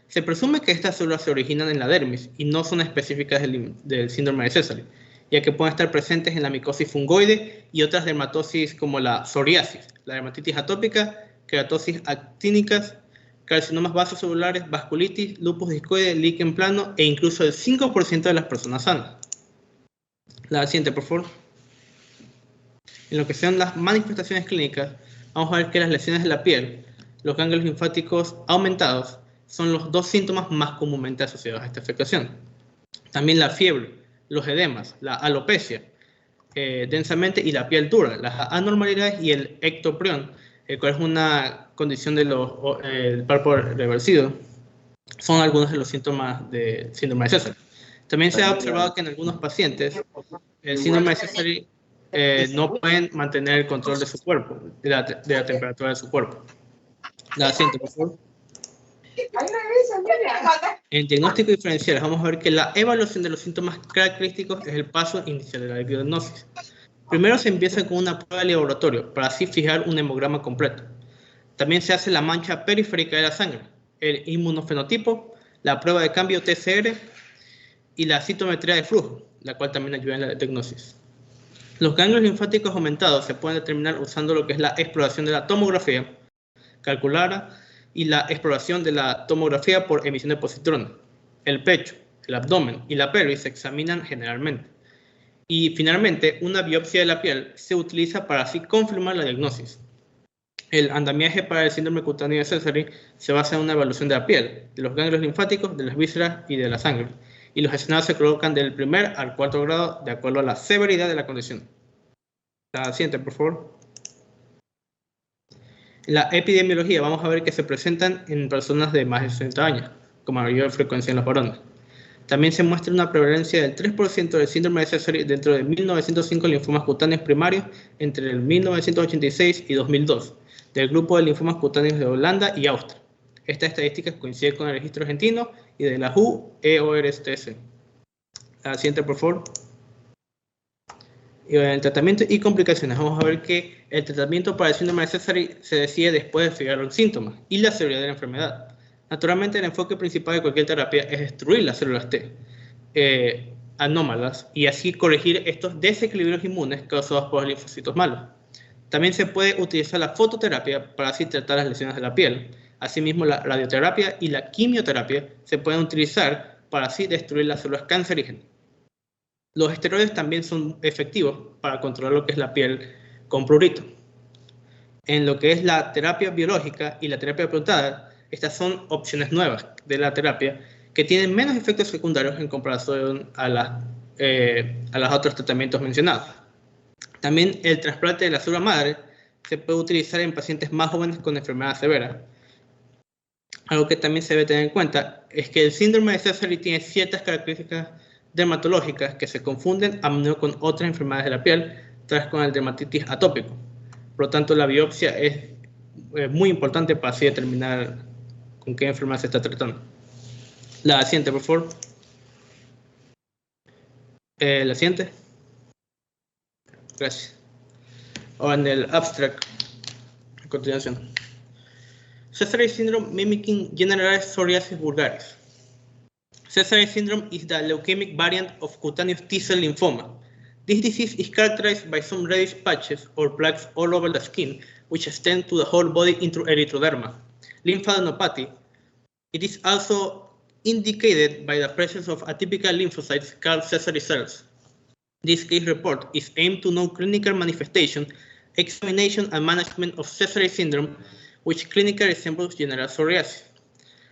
Se presume que estas células se originan en la dermis y no son específicas del síndrome de Sézary, ya que pueden estar presentes en la micosis fungoide y otras dermatosis como la psoriasis, la dermatitis atópica, queratosis actínicas, carcinomas vasocelulares, vasculitis, lupus discoide, líquen plano e incluso el 5% de las personas sanas. La siguiente, por favor. En lo que sean las manifestaciones clínicas, vamos a ver que las lesiones de la piel, los ganglios linfáticos aumentados, son los dos síntomas más comúnmente asociados a esta afectación. También la fiebre, los edemas, la alopecia densamente y la piel dura, las anormalidades y el ectoprión, el cual es una condición del párpado reversido, son algunos de los síntomas del síndrome de Sézary. También se ha observado que en algunos pacientes el síndrome de Sézary no pueden mantener el control de su cuerpo, de la temperatura de su cuerpo. La siguiente, por favor. En diagnóstico diferencial vamos a ver que la evaluación de los síntomas característicos es el paso inicial de la diagnosis. Primero se empieza con una prueba de laboratorio para así fijar un hemograma completo. También se hace la mancha periférica de la sangre, el inmunofenotipo, la prueba de cambio TCR y la citometría de flujo, la cual también ayuda en la diagnosis. Los ganglios linfáticos aumentados se pueden determinar usando lo que es la exploración de la tomografía calculada y la exploración de la tomografía por emisión de positrones. El pecho, el abdomen y la pelvis se examinan generalmente. Y finalmente, una biopsia de la piel se utiliza para así confirmar la diagnosis. El andamiaje para el síndrome cutáneo de Sézary se basa en una evaluación de la piel, de los ganglios linfáticos, de las vísceras y de la sangre. Y los escenarios se colocan del 1er al 4º grado de acuerdo a la severidad de la condición. La siguiente, por favor. En la epidemiología vamos a ver que se presentan en personas de más de 60 años, con mayor frecuencia en los varones. También se muestra una prevalencia del 3% del síndrome de Sézary dentro de 1905 linfomas cutáneos primarios entre el 1986 y 2002, del grupo de linfomas cutáneos de Holanda y Austria. Esta estadística coincide con el registro argentino y de la WHO-EORTS. La siguiente, por favor. Y en el tratamiento y complicaciones, vamos a ver que el tratamiento para el síndrome de Sézary se decide después de fijar los síntomas y la severidad de la enfermedad. Naturalmente, el enfoque principal de cualquier terapia es destruir las células T. anómalas y así corregir estos desequilibrios inmunes causados por los linfocitos malos. También se puede utilizar la fototerapia para así tratar las lesiones de la piel. Asimismo, la radioterapia y la quimioterapia se pueden utilizar para así destruir las células cancerígenas. Los esteroides también son efectivos para controlar lo que es la piel con prurito. En lo que es la terapia biológica y la terapia apuntada, estas son opciones nuevas de la terapia que tienen menos efectos secundarios en comparación a los otros tratamientos mencionados. También el trasplante de la célula madre se puede utilizar en pacientes más jóvenes con enfermedad severa. Algo que también se debe tener en cuenta es que el síndrome de Sézary tiene ciertas características dermatológicas que se confunden a menudo con otras enfermedades de la piel, tras con el dermatitis atópico. Por lo tanto, la biopsia es muy importante para así determinar con qué enfermedad se está tratando. La siguiente, por favor. La siguiente. Gracias. Ahora en el abstract, a continuación. Sézary syndrome mimicking generalized psoriasis vulgaris. Sézary syndrome is the leukemic variant of cutaneous T-cell lymphoma. This disease is characterized by some reddish patches or plaques all over the skin, which extend to the whole body into erythroderma. Lymphadenopathy. It is also indicated by the presence of atypical lymphocytes called Sézary cells. This case report is aimed to know clinical manifestation, examination, and management of Sézary syndrome, which clinically resembles general psoriasis.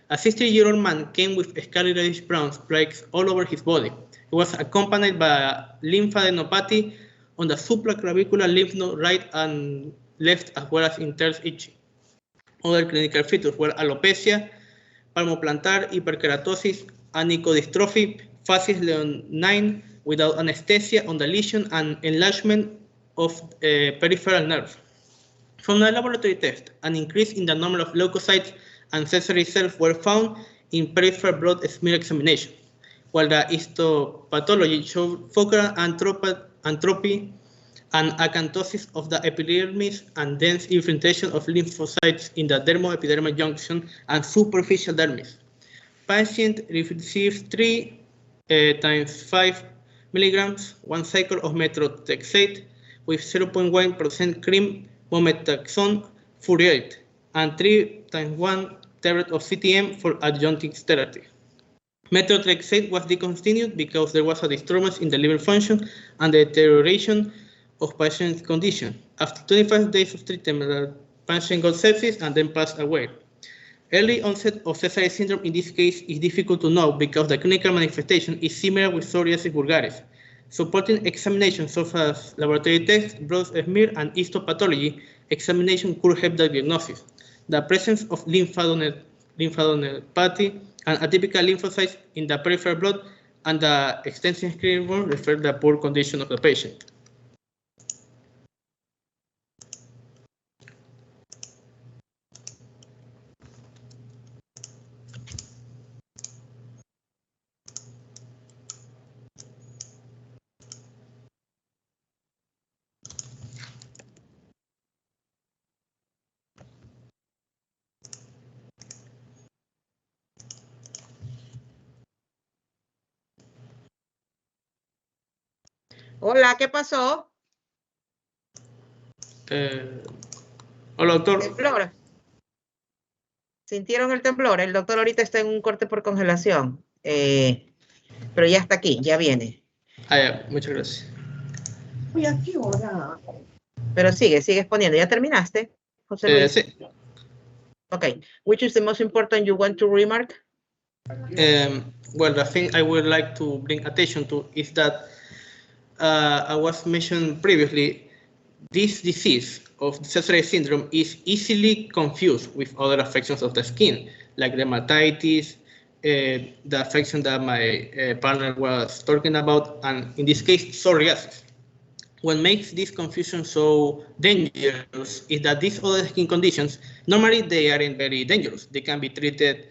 A 60-year-old man came with scarlet reddish-brown plaques all over his body. He was accompanied by lymphadenopathy on the supraclavicular lymph node right and left, as well as intense itching. Other clinical features were alopecia, palmoplantar hyperkeratosis, anicodystrophy, facies leonine without anesthesia on the lesion, and enlargement of peripheral nerves. From the laboratory test, an increase in the number of leukocytes and Sézary cells were found in peripheral blood smear examination, while the histopathology showed focal antropy and acanthosis of the epidermis and dense infiltration of lymphocytes in the dermoepidermal junction and superficial dermis. Patient received 3 times 5 milligrams, 1 cycle of methotrexate with 0.1% cream mometasone furoate, and 3 times 1 tablet of CTM for adjunctive therapy. Methotrexate was discontinued because there was a disturbance in the liver function and the deterioration of patient's condition. After 25 days of treatment, the patient got sepsis and then passed away. Early onset of Sézary syndrome in this case is difficult to know because the clinical manifestation is similar with psoriasis vulgaris. Supporting examinations such as laboratory tests, blood smear, and histopathology examination could help the diagnosis. The presence of lymphadenopathy and atypical lymphocytes in the peripheral blood and the extensive screening reflect the poor condition of the patient. Hola, ¿qué pasó? Hola, doctor. ¿Temblor? ¿Sintieron el temblor? El doctor ahorita está en un corte por congelación, pero ya está aquí, ya viene. Ya, muchas gracias. Uy, ¿a qué hora? Pero sigues poniendo. ¿Ya terminaste, José Luis? Sí. Okay. Which is the most important you want to remark? Well, the thing I would like to bring attention to is that I was mentioned previously, this disease of Sézary syndrome is easily confused with other affections of the skin, like dermatitis, the affection that my partner was talking about, and in this case, psoriasis. What makes this confusion so dangerous is that these other skin conditions, normally they aren't very dangerous. They can be treated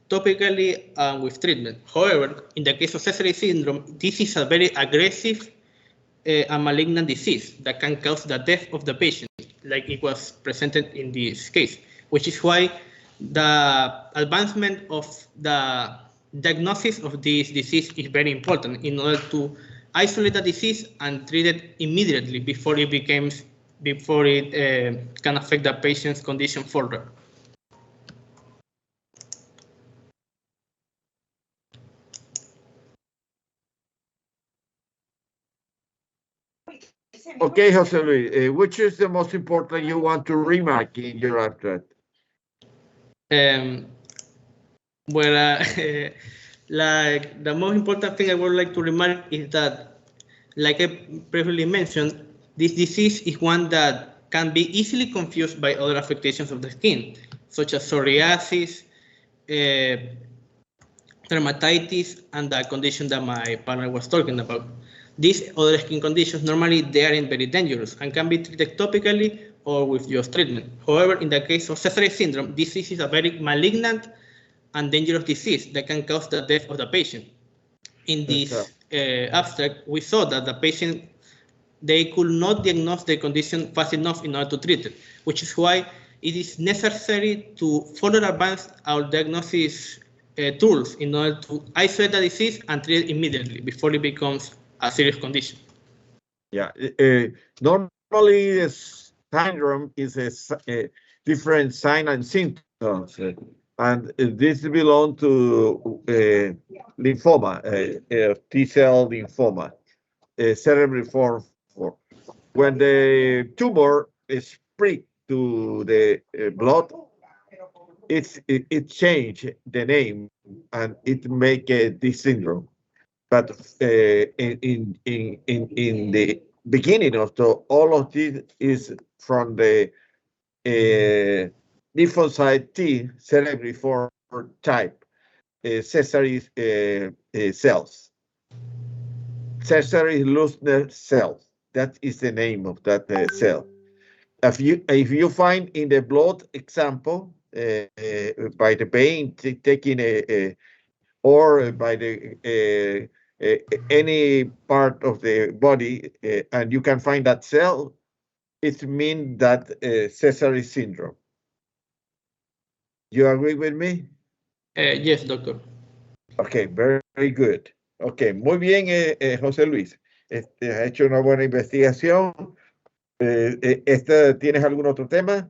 topically with treatment. However, in the case of Sézary syndrome, this is a very aggressive a malignant disease that can cause the death of the patient, like it was presented in this case, which is why the advancement of the diagnosis of this disease is very important in order to isolate the disease and treat it immediately before it can affect the patient's condition further. Okay, Jose Luis, which is the most important you want to remark in your abstract? Like the most important thing I would like to remark is that, like I previously mentioned, this disease is one that can be easily confused by other affectations of the skin, such as psoriasis, dermatitis, and the condition that my partner was talking about. These other skin conditions, normally they aren't very dangerous and can be treated topically or with just treatment. However, in the case of Sézary syndrome, this is a very malignant and dangerous disease that can cause the death of the patient. In this abstract, we saw that the patient, they could not diagnose the condition fast enough in order to treat it, which is why it is necessary to further advance our diagnosis tools in order to isolate the disease and treat it immediately before it becomes a serious condition. Yeah, normally this syndrome is a different sign and symptoms, and this belongs to lymphoma, T-cell lymphoma, cerebriform 4. When the tumor is pricked to the blood, it change the name and it make this syndrome. But in the beginning of all of this is from the lymphocyte T cerebriform type, Sézary cells, Sézary Lussner cells. That is the name of that cell. If you find in the blood example by the vein taking or by the any part of the body, and you can find that cell, it means that Sézary syndrome. You agree with me? Yes, doctor. Okay, very, very good. Okay, muy bien, José Luis. Ha hecho una buena investigación. ¿Tienes algún otro tema?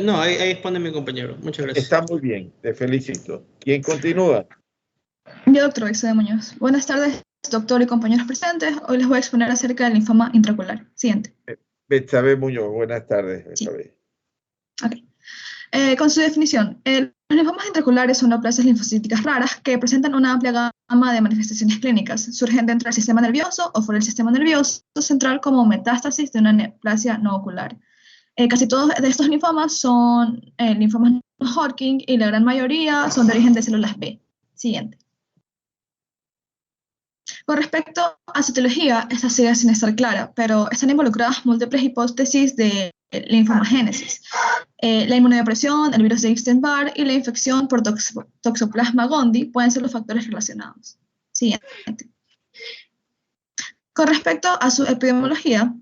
No, ahí responde mi compañero. Muchas gracias. Está muy bien, te felicito. ¿Quién continúa? Yo, doctor Betsabe Muñoz. Buenas tardes, doctor y compañeros presentes. Hoy les voy a exponer acerca del linfoma intraocular. Siguiente. Betsabe Muñoz, buenas tardes. Betsabe. Sí. Okay. Con su definición, los linfomas intraoculares son neoplasias linfocíticas raras que presentan una amplia gama de manifestaciones clínicas. Surgen dentro del sistema nervioso o fuera del sistema nervioso central como metástasis de una neoplasia no ocular. Casi todos de estos linfomas son linfomas no Hodgkin y la gran mayoría son de origen de células B. Siguiente. Con respecto a su etiología, esta sigue sin estar clara, pero están involucradas múltiples hipótesis de linfomagénesis. La inmunodepresión, el virus de Epstein-Barr y la infección por Toxoplasma gondii pueden ser los factores relacionados. Siguiente. Con respecto a su epidemiología,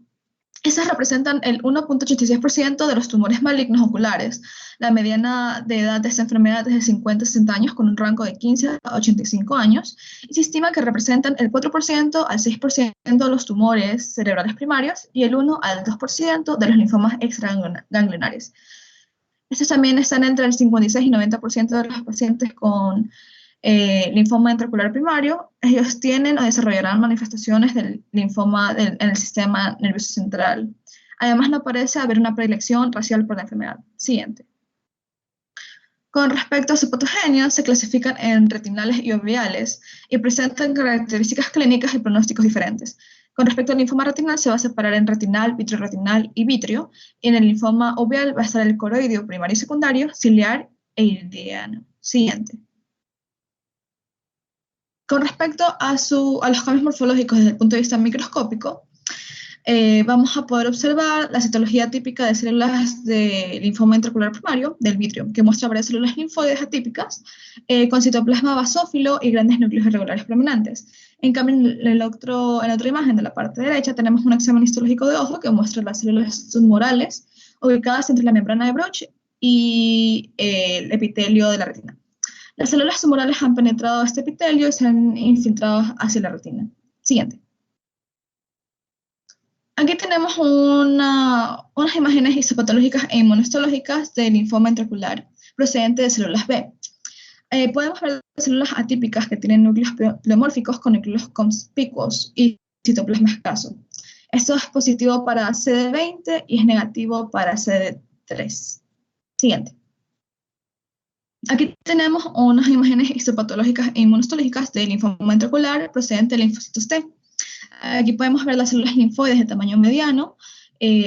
esas representan el 1.86% de los tumores malignos oculares. La mediana de edad de esta enfermedad es de 50 a 60 años, con un rango de 15 a 85 años, y se estima que representan el 4% al 6% de los tumores cerebrales primarios y el 1 al 2% de los linfomas extraganglionares. Estos también están entre el 56 y 90% de los pacientes con linfoma intraocular primario. Ellos tienen o desarrollarán manifestaciones del linfoma en el sistema nervioso central. Además, no parece haber una predilección racial por la enfermedad. Siguiente. Con respecto a su patogenia, se clasifican en retinales y oviales y presentan características clínicas y pronósticos diferentes. Con respecto al linfoma retinal, se va a separar en retinal, vitrioretinal y vitrio. Y en el linfoma ovial va a estar el coroideo primario y secundario, ciliar e iridiano. Siguiente. Con respecto a los cambios morfológicos desde el punto de vista microscópico, vamos a poder observar la citología típica de células de linfoma intraocular primario, del vitrio, que muestra varias células linfoides atípicas con citoplasma basófilo y grandes núcleos irregulares prominentes. En cambio, en la otra imagen de la parte derecha tenemos un examen histológico de ojo que muestra las células tumorales ubicadas entre la membrana de Bruch y el epitelio de la retina. Las células tumorales han penetrado este epitelio y se han infiltrado hacia la retina. Siguiente. Aquí tenemos unas imágenes histopatológicas e inmunohistológicas del linfoma intraocular procedente de células B. Podemos ver células atípicas que tienen núcleos pleomórficos con núcleos conspicuos y citoplasma escaso. Esto es positivo para CD20 y es negativo para CD3. Siguiente. Aquí tenemos unas imágenes histopatológicas e inmunohistológicas del linfoma intraocular procedente de linfocitos T. Aquí podemos ver las células linfoides de tamaño mediano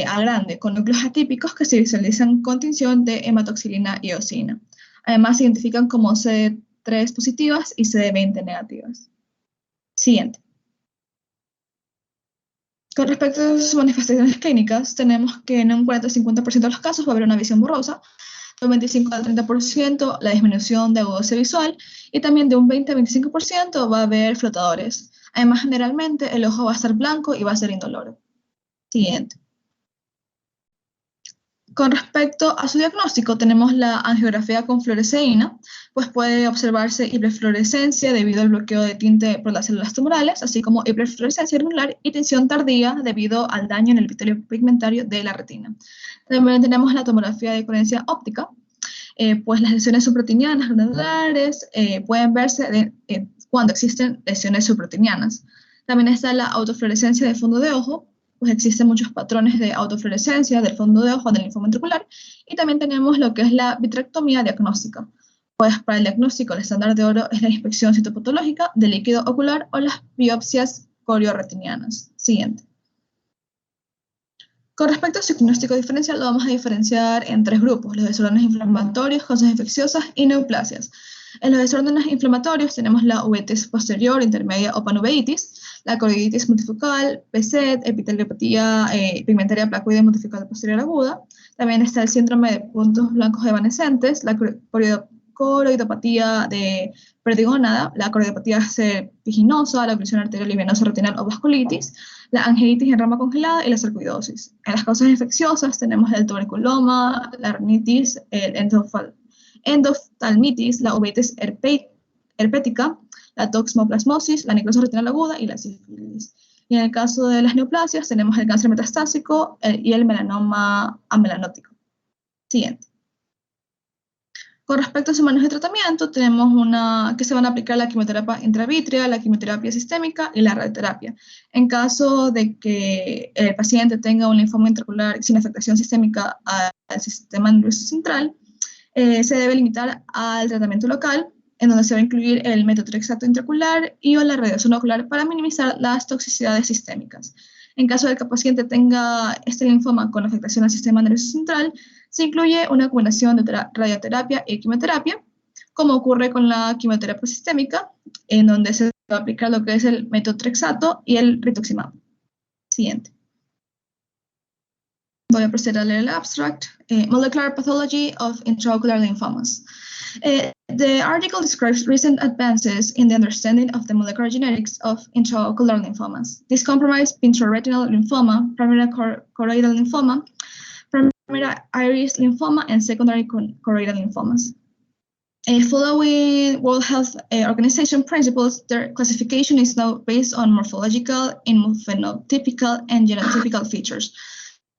a grande, con núcleos atípicos que se visualizan con tinción de hematoxilina y eosina. Además, se identifican como CD3 positivas y CD20 negativas. Siguiente. Con respecto a sus manifestaciones clínicas, tenemos que en un 40-50% de los casos va a haber una visión borrosa, de un 25 al 30% la disminución de agudosidad visual y también de un 20-25% va a haber flotadores. Además, generalmente el ojo va a estar blanco y va a ser indoloro. Siguiente. Con respecto a su diagnóstico, tenemos la angiografía con fluoresceína, pues puede observarse hiperfluorescencia debido al bloqueo de tinte por las células tumorales, así como hiperfluorescencia granular y tinción tardía debido al daño en el epitelio pigmentario de la retina. También tenemos la tomografía de coherencia óptica, pues las lesiones subretinianas granulares pueden verse cuando existen lesiones subretinianas. También está la autofluorescencia de fondo de ojo, pues existen muchos patrones de autofluorescencia del fondo de ojo del linfoma intraocular, y también tenemos lo que es la vitrectomía diagnóstica. Pues para el diagnóstico el estándar de oro es la inspección citopatológica del líquido ocular o las biopsias corioretinianas. Siguiente. Con respecto a su diagnóstico diferencial, lo vamos a diferenciar en tres grupos: los desórdenes inflamatorios, causas infecciosas y neoplasias. En los desórdenes inflamatorios tenemos la uveitis posterior, intermedia o panuveitis, la choroiditis multifocal, PSET, epiteliopatía pigmentaria placoide multifocal posterior aguda. También está el síndrome de puntos blancos evanescentes, la choroidopatía de perdigónada, la choroidopatía serpiginosa, la oclusión arterial y venosa retinal o vasculitis, la anginitis en rama congelada y la sarcoidosis. En las causas infecciosas tenemos el tuberculoma, la rinitis, el endoftalmitis, la uveitis herpética, la toxoplasmosis, la necrosis retinal aguda y la sífilis. Y en el caso de las neoplasias tenemos el cáncer metastásico y el melanoma amelanótico. Siguiente. Con respecto a su manejo de tratamiento, tenemos que se van a aplicar la quimioterapia intravítrea, la quimioterapia sistémica y la radioterapia. En caso de que el paciente tenga un linfoma intraocular sin afectación sistémica al sistema nervioso central, se debe limitar al tratamiento local, en donde se va a incluir el metotrexato intraocular y o la radiación ocular para minimizar las toxicidades sistémicas. En caso de que el paciente tenga este linfoma con afectación al sistema nervioso central, se incluye una combinación de radioterapia y quimioterapia, como ocurre con la quimioterapia sistémica, en donde se va a aplicar lo que es el metotrexato y el rituximab. Siguiente. Voy a proceder a leer el abstract. Molecular Pathology of Intraocular Lymphomas. The article describes recent advances in the understanding of the molecular genetics of intraocular lymphomas. These comprise intraretinal lymphoma, primary choroidal lymphoma, primary iris lymphoma, and secondary choroidal lymphomas. Following World Health Organization principles, their classification is now based on morphological, immunophenotypical, and genotypical features.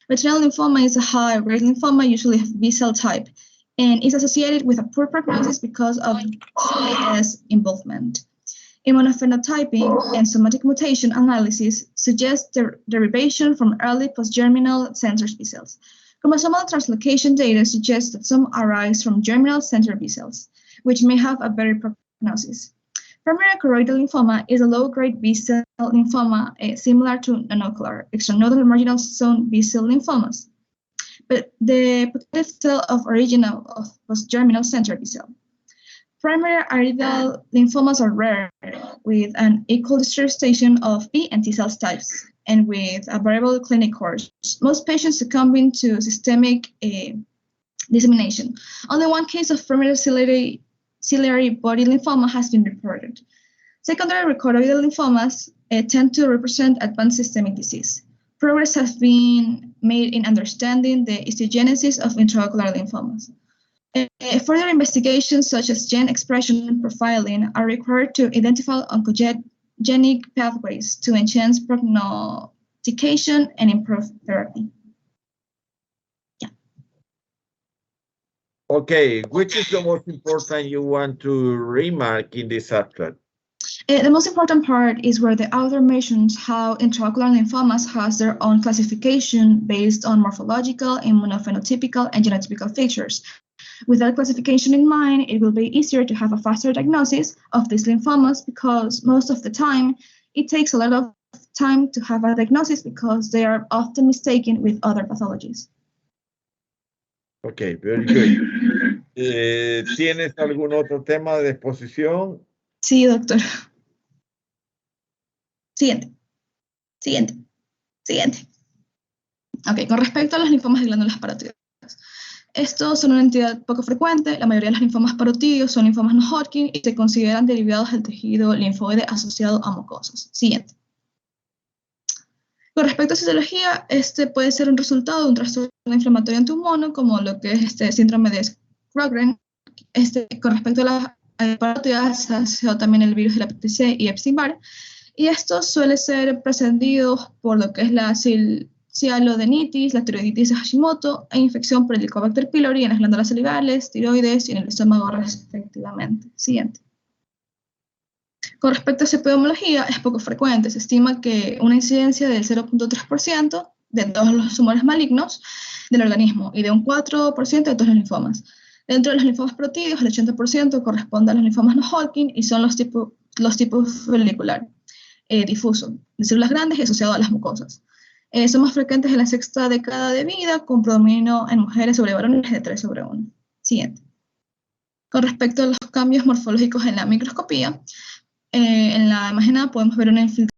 Retinal lymphoma is a high-grade lymphoma, usually of B-cell type, and is associated with a poor prognosis because of CAS involvement. Immunophenotyping and somatic mutation analysis suggest the derivation from early post-germinal center B cells. Chromosomal translocation data suggests that some arise from germinal center B cells, which may have a better prognosis. Primary choroidal lymphoma is a low-grade B-cell lymphoma similar to nonocular extranodal marginal zone B-cell lymphomas, but the protective cell of origin of post-germinal center B-cell. Primary iridal lymphomas are rare, with an equal distribution of B and T cell types, and with a variable clinic course. Most patients succumbing to systemic dissemination. Only one case of primary ciliary body lymphoma has been reported. Secondary choroidal lymphomas tend to represent advanced systemic disease. Progress has been made in understanding the histogenesis of intraocular lymphomas. Further investigations such as gene expression profiling are required to identify oncogenic pathways to enhance prognostication and improve therapy. Okay, which is the most important you want to remark in this abstract? The most important part is where the author mentions how intraocular lymphomas has their own classification based on morphological, immunophenotypical, and genotypical features. With that classification in mind, it will be easier to have a faster diagnosis of these lymphomas because most of the time, it takes a lot of time to have a diagnosis because they are often mistaken with other pathologies. Okay, very good. ¿Tienes algún otro tema de exposición? Sí, doctor. Siguiente. Ok, con respecto a los linfomas de glándulas parotídeas. Estos son una entidad poco frecuente. La mayoría de los linfomas parotídeos son linfomas no Hodgkin y se consideran derivados del tejido linfoide asociado a mucosas. Siguiente. Con respecto a citología, este puede ser un resultado de un trastorno inflamatorio en tu mono, como lo que es este síndrome de Sjögren. Con respecto a las parotídeas, se asoció también el virus de la hepatitis C y Epstein-Barr, y estos suelen ser precedidos por lo que es la cialodenitis, la tiroiditis de Hashimoto e infección por el Helicobacter pylori en las glándulas salivales, tiroides y en el estómago respectivamente. Siguiente. Con respecto a su epidemiología, es poco frecuente. Se estima que una incidencia del 0.3% de todos los tumores malignos del organismo y de un 4% de todos los linfomas. Dentro de los linfomas protídeos, el 80% corresponde a los linfomas no Hodgkin y son los tipos folicular, difuso, de células grandes y asociado a las mucosas. Son más frecuentes en la sexta década de vida, con predominio en mujeres sobre varones de 3/1. Siguiente. Con respecto a los cambios morfológicos en la microscopía, en la imagen A podemos ver una infiltración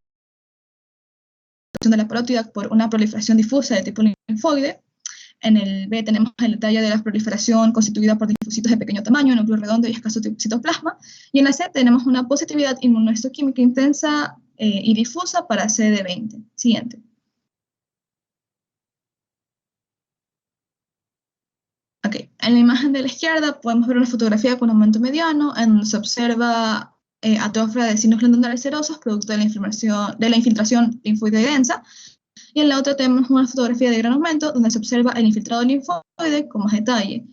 de la parótida por una proliferación difusa de tipo linfoide. En el B tenemos el detalle de la proliferación constituida por linfocitos de pequeño tamaño, núcleo redondo y escaso citoplasma. Y en la C tenemos una positividad inmunohistoquímica intensa y difusa para CD20. Siguiente. Okay. En la imagen de la izquierda podemos ver una fotografía con aumento mediano en donde se observa atrofia de signos glandulares serosos producto de la infiltración linfoide densa. Y en la otra tenemos una fotografía de gran aumento donde se observa el infiltrado linfoide con más detalle.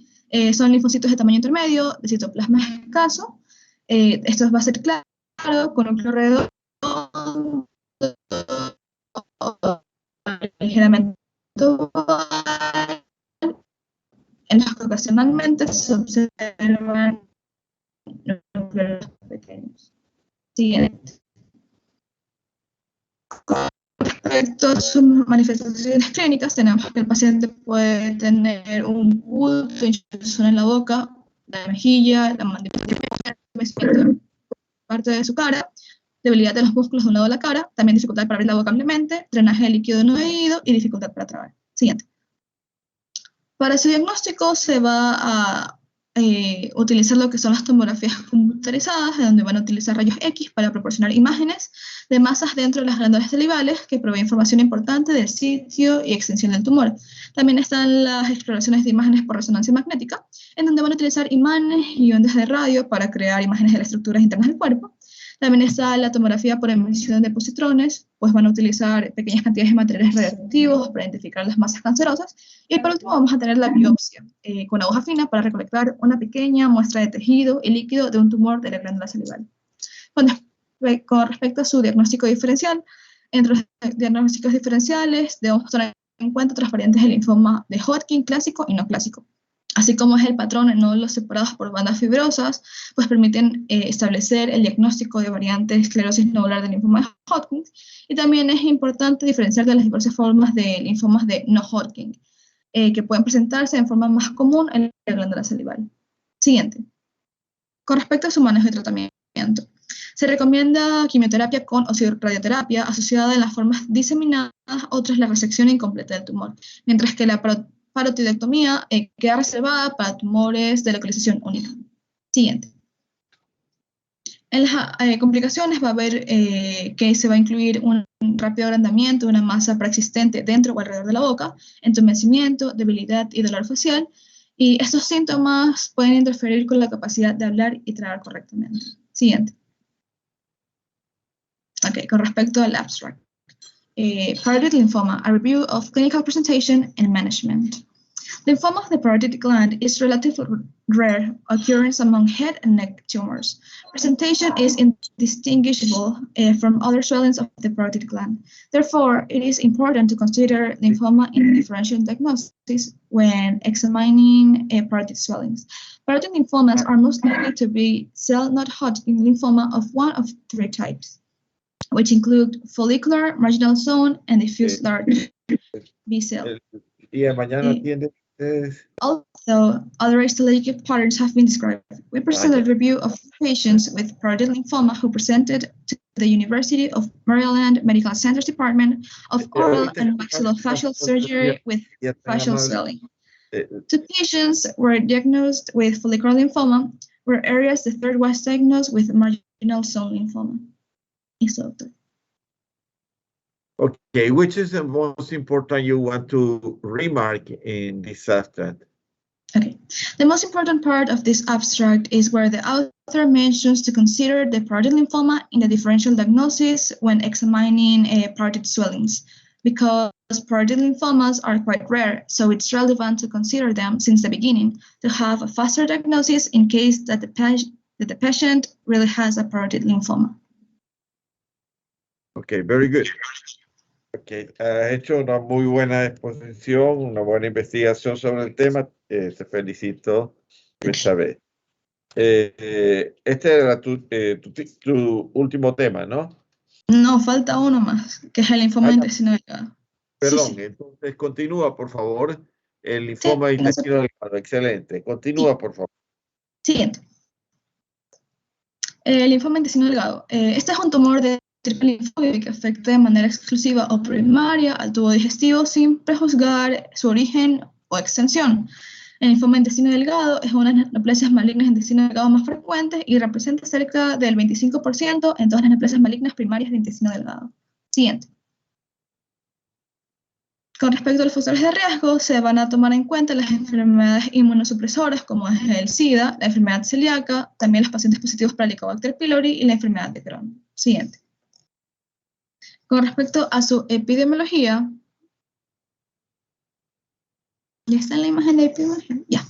Son linfocitos de tamaño intermedio, de citoplasma escaso. Esto va a ser claro con núcleo redondo ligeramente oval, en los que ocasionalmente se observan núcleos pequeños. Siguiente. Con respecto a sus manifestaciones clínicas, tenemos que el paciente puede tener un bulto, hinchazón en la boca, la mejilla, la mandíbula, parte de su cara, debilidad de los músculos de un lado de la cara, también dificultad para abrir la boca ampliamente, drenaje de líquido en el oído y dificultad para tragar. Siguiente. Para su diagnóstico se va a utilizar lo que son las tomografías computarizadas, en donde van a utilizar rayos X para proporcionar imágenes de masas dentro de las glándulas salivales que provee información importante del sitio y extensión del tumor. También están las exploraciones de imágenes por resonancia magnética, en donde van a utilizar imanes y ondas de radio para crear imágenes de las estructuras internas del cuerpo. También está la tomografía por emisión de positrones, pues van a utilizar pequeñas cantidades de materiales radioactivos para identificar las masas cancerosas. Y por último vamos a tener la biopsia, con aguja fina para recolectar una pequeña muestra de tejido y líquido de un tumor de la glándula salival. Con respecto a su diagnóstico diferencial, entre los diagnósticos diferenciales debemos tener en cuenta otras variantes del linfoma de Hodgkin clásico y no clásico. Así como es el patrón en nódulos separados por bandas fibrosas, pues permiten establecer el diagnóstico de variantes esclerosis nodular del linfoma de Hodgkin. Y también es importante diferenciar de las diversas formas de linfomas de no Hodgkin, que pueden presentarse en forma más común en la glándula salival. Siguiente. Con respecto a su manejo de tratamiento, se recomienda quimioterapia con o radioterapia asociada en las formas diseminadas o tras la resección incompleta del tumor, mientras que la parotidectomía queda reservada para tumores de localización única. Siguiente. En las complicaciones va a haber que se va a incluir un rápido agrandamiento de una masa preexistente dentro o alrededor de la boca, entumecimiento, debilidad y dolor facial, Y estos síntomas pueden interferir con la capacidad de hablar y tragar correctamente. Siguiente. Ok, con respecto al abstract. Parotid lymphoma, a review of clinical presentation and management. Lymphoma of the parotid gland is relatively rare occurrence among head and neck tumors. Presentation is indistinguishable from other swellings of the parotid gland. Therefore, it is important to consider lymphoma in differential diagnosis when examining parotid swellings. Parotid lymphomas are most likely to be cell not Hodgkin lymphoma of one of three types, which include follicular, marginal zone, and diffuse large B cell. Y de mañana atienden ustedes. Also, other histologic patterns have been described. We present a review of patients with parotid lymphoma who presented to the University of Maryland Medical Center's Department of Oral and Maxillofacial Surgery with facial swelling. Two patients were diagnosed with follicular lymphoma, where areas the third was diagnosed with marginal zone lymphoma. Okay, which is the most important you want to remark in this abstract? Okay, the most important part of this abstract is where the author mentions to consider the parotid lymphoma in the differential diagnosis when examining parotid swellings, because parotid lymphomas are quite rare, so it's relevant to consider them since the beginning to have a faster diagnosis in case that the patient really has a parotid lymphoma. Okay, very good. Okay, has hecho una muy buena exposición, una buena investigación sobre el tema. Te felicito esta vez. Este era tu último tema, ¿no? No, falta uno más, que es el linfoma de intestino delgado. Perdón, entonces continúa, por favor. El linfoma de intestino delgado, excelente. Continúa, por favor. Siguiente. El linfoma de intestino delgado. Este es un tumor de tipo linfóide que afecta de manera exclusiva o primaria al tubo digestivo sin prejuzgar su origen o extensión. El linfoma de intestino delgado es una de las neoplasias malignas de intestino delgado más frecuentes y representa cerca del 25% en todas las neoplasias malignas primarias de intestino delgado. Siguiente. Con respecto a los factores de riesgo, se van a tomar en cuenta las enfermedades inmunosupresoras como es el SIDA, la enfermedad celíaca, también los pacientes positivos para Helicobacter pylori y la enfermedad de Crohn. Siguiente. Con respecto a su epidemiología, ¿ya está en la imagen de epidemiología? Ya.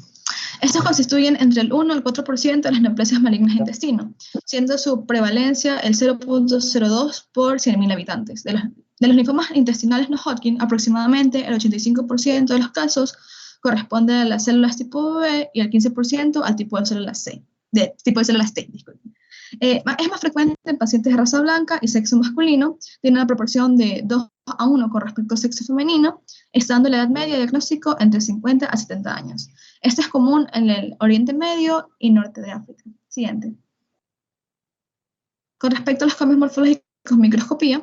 Estos constituyen entre el 1 al 4% de las neoplasias malignas de intestino, siendo su prevalencia el 0.02 por 100.000 habitantes. De los linfomas intestinales no Hodgkin, aproximadamente el 85% de los casos corresponde a las células tipo B y el 15% al tipo de células T. Disculpen. Es más frecuente en pacientes de raza blanca y sexo masculino, tiene una proporción de 2:1 con respecto al sexo femenino, estando la edad media de diagnóstico entre 50 a 70 años. Este es común en el Oriente Medio y Norte de África. Siguiente. Con respecto a los cambios morfológicos en microscopía,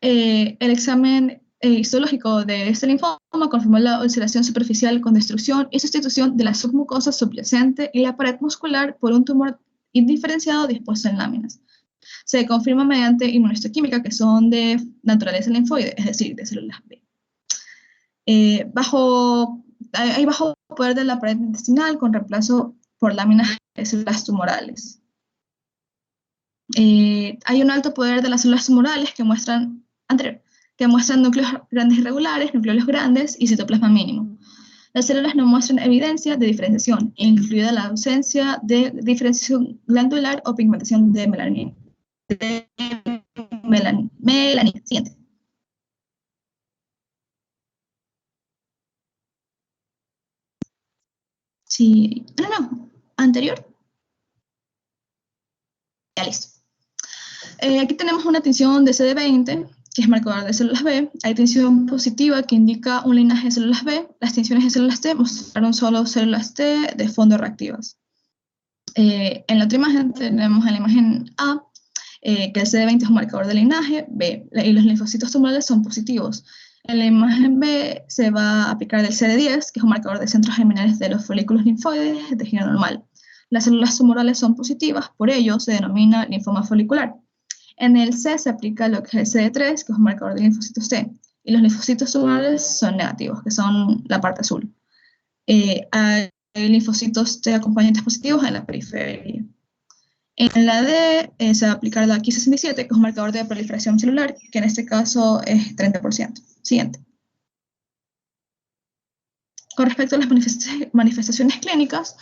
el examen histológico de este linfoma confirmó la ulceración superficial con destrucción y sustitución de la submucosa subyacente y la pared muscular por un tumor indiferenciado dispuesto en láminas. Se confirma mediante inmunohistoquímica que son de naturaleza linfoide, es decir, de células B. Hay bajo poder de la pared intestinal con reemplazo por láminas de células tumorales. Hay un alto poder de las células tumorales que muestran núcleos grandes irregulares, núcleos grandes y citoplasma mínimo. Las células no muestran evidencia de diferenciación, incluida la ausencia de diferenciación glandular o pigmentación de melanina. Siguiente. Sí, no, anterior. Ya listo. Aquí tenemos una tinción de CD20, que es marcador de células B. Hay tinción positiva que indica un linaje de células B. Las tinciones de células T mostraron solo células T de fondo reactivas. En la otra imagen tenemos en la imagen A que el CD20 es un marcador de linaje B y los linfocitos tumorales son positivos. En la imagen B se va a aplicar el CD10, que es un marcador de centros germinales de los folículos linfoides de tejido normal. Las células tumorales son positivas, por ello se denomina linfoma folicular. En el C se aplica lo que es el CD3, que es un marcador de linfocitos T, y los linfocitos tumorales son negativos, que son la parte azul. linfocitos T acompañantes positivos en la periferia. En la D se va a aplicar la Ki-67, que es un marcador de proliferación celular, que en este caso es 30%. Siguiente. Con respecto a las manifestaciones clínicas,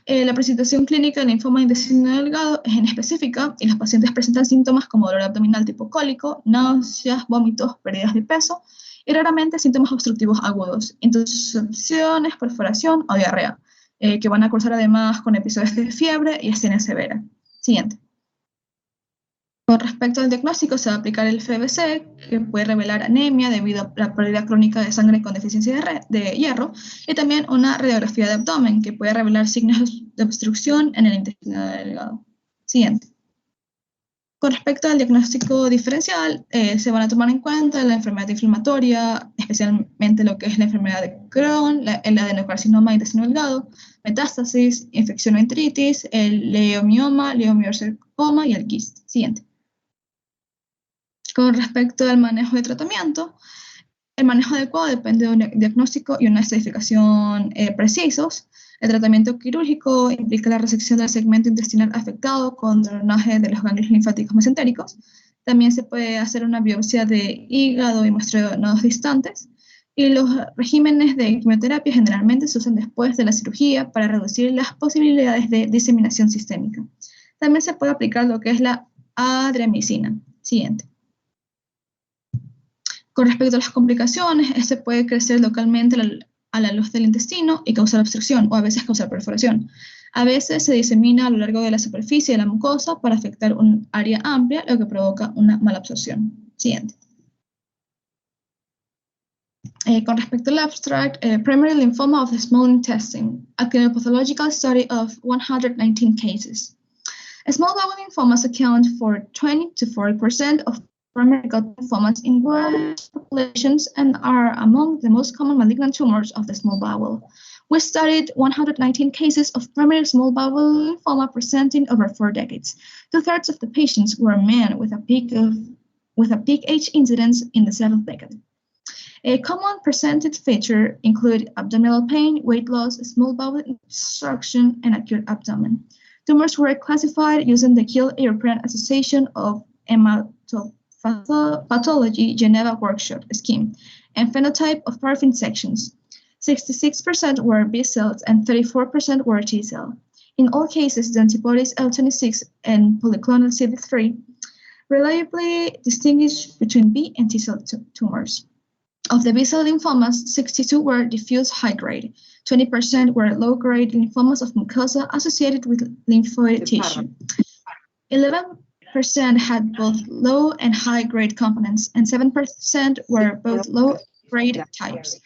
la presentación clínica del linfoma de intestino delgado es inespecífica y los pacientes presentan síntomas como dolor abdominal tipo cólico, náuseas, vómitos, pérdidas de peso y raramente síntomas obstructivos agudos, intercepciones, perforación o diarrea, que van a cursar además con episodios de fiebre y astenia severa. Siguiente. Con respecto al diagnóstico, se va a aplicar el FBC, que puede revelar anemia debido a la pérdida crónica de sangre con deficiencia de hierro, y también una radiografía de abdomen, que puede revelar signos de obstrucción en el intestino delgado. Siguiente. Con respecto al diagnóstico diferencial, se van a tomar en cuenta la enfermedad inflamatoria, especialmente lo que es la enfermedad de Crohn, el adenocarcinoma intestino delgado, metástasis, infección o enteritis, el leiomioma, leiomiosarcoma y el GIST. Siguiente. Con respecto al manejo de tratamiento, el manejo adecuado depende de un diagnóstico y una estratificación precisos. El tratamiento quirúrgico implica la resección del segmento intestinal afectado con drenaje de los ganglios linfáticos mesentéricos. También se puede hacer una biopsia de hígado y muestreo de nodos distantes. Y los regímenes de quimioterapia generalmente se usan después de la cirugía para reducir las posibilidades de diseminación sistémica. También se puede aplicar lo que es la adriamicina. Siguiente. Con respecto a las complicaciones, este puede crecer localmente a la luz del intestino y causar obstrucción, o a veces causar perforación. A veces se disemina a lo largo de la superficie de la mucosa para afectar un área amplia, lo que provoca una malabsorción. Siguiente. Con respecto al abstract, primary lymphoma of the small intestine, a clinopathological study of 119 cases. Small bowel lymphomas account for 20 to 40% of primary gut lymphomas in West populations and are among the most common malignant tumors of the small bowel. We studied 119 cases of primary small bowel lymphoma presenting over 4 decades. 2/3 of the patients were men with a peak age incidence in the 7th decade. A common presented feature include abdominal pain, weight loss, small bowel obstruction, and acute abdomen. Tumors were classified using the Kiel European Association of Hematopathology Geneva Workshop scheme and phenotype of paraffin sections. 66% were B cells and 34% were T cell. In all cases, the antibodies L26 and polyclonal CD3 reliably distinguish between B and T cell tumors. Of the B-cell lymphomas, 62 were diffuse high-grade. 20% were low-grade lymphomas of mucosa associated with lymphoid tissue. 11% had both low and high-grade components, and 7% were both low-grade types.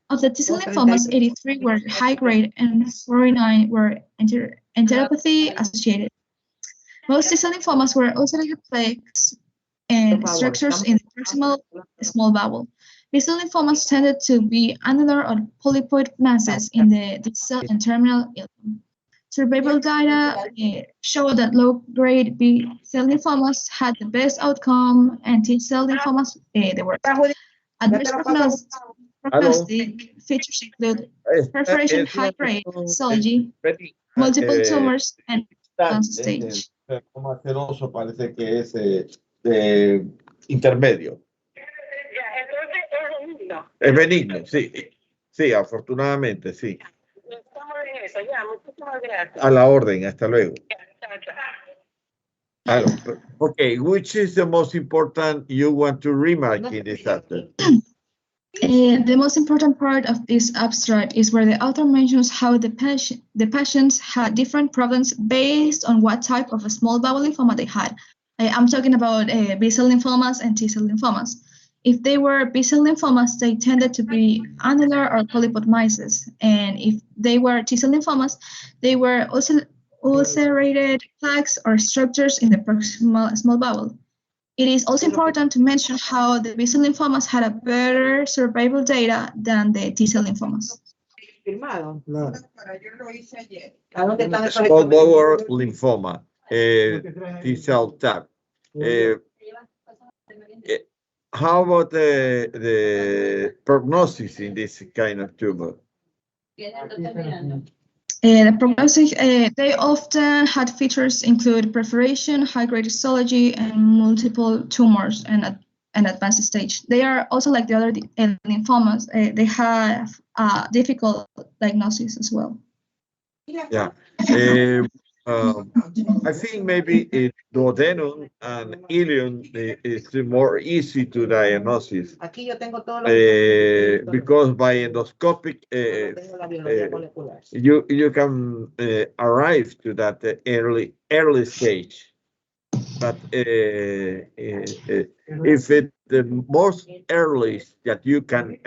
Of the T-cell lymphomas, 83 were high-grade and 49 were enteropathy associated. Most T-cell lymphomas were ulcerated plaques and structures in the proximal small bowel. B-cell lymphomas tended to be annular or polypoid masses in the distal and terminal ileum. Survival data show that low-grade B-cell lymphomas had the best outcome, and T-cell lymphomas the worst. Adverse prognostic features include perforation, high-grade, histology, multiple tumors, and advanced stage. Maceroso parece que es intermedio. Es benigno, sí. Sí, afortunadamente, sí. A la orden, hasta luego. Okay, which is the most important you want to remark in this abstract? The most important part of this abstract is where the author mentions how the patients had different problems based on what type of a small bowel lymphoma they had. I'm talking about B-cell lymphomas and T-cell lymphomas. If they were B-cell lymphomas, they tended to be annular or polypoid masses, and if they were T-cell lymphomas, they were also ulcerated plaques or structures in the proximal small bowel. It is also important to mention how the B-cell lymphomas had a better survival data than the T-cell lymphomas. Small bowel lymphoma, T-cell type. How about the prognosis in this kind of tumor? The prognosis, they often had features include perforation, high-grade histology, and multiple tumors and advanced stage. They are also like the other lymphomas. They have difficult diagnosis as well. Yeah. I think maybe duodenum and ileum is more easy to diagnose because by endoscopic you can arrive to that early stage. But if it the most early that you can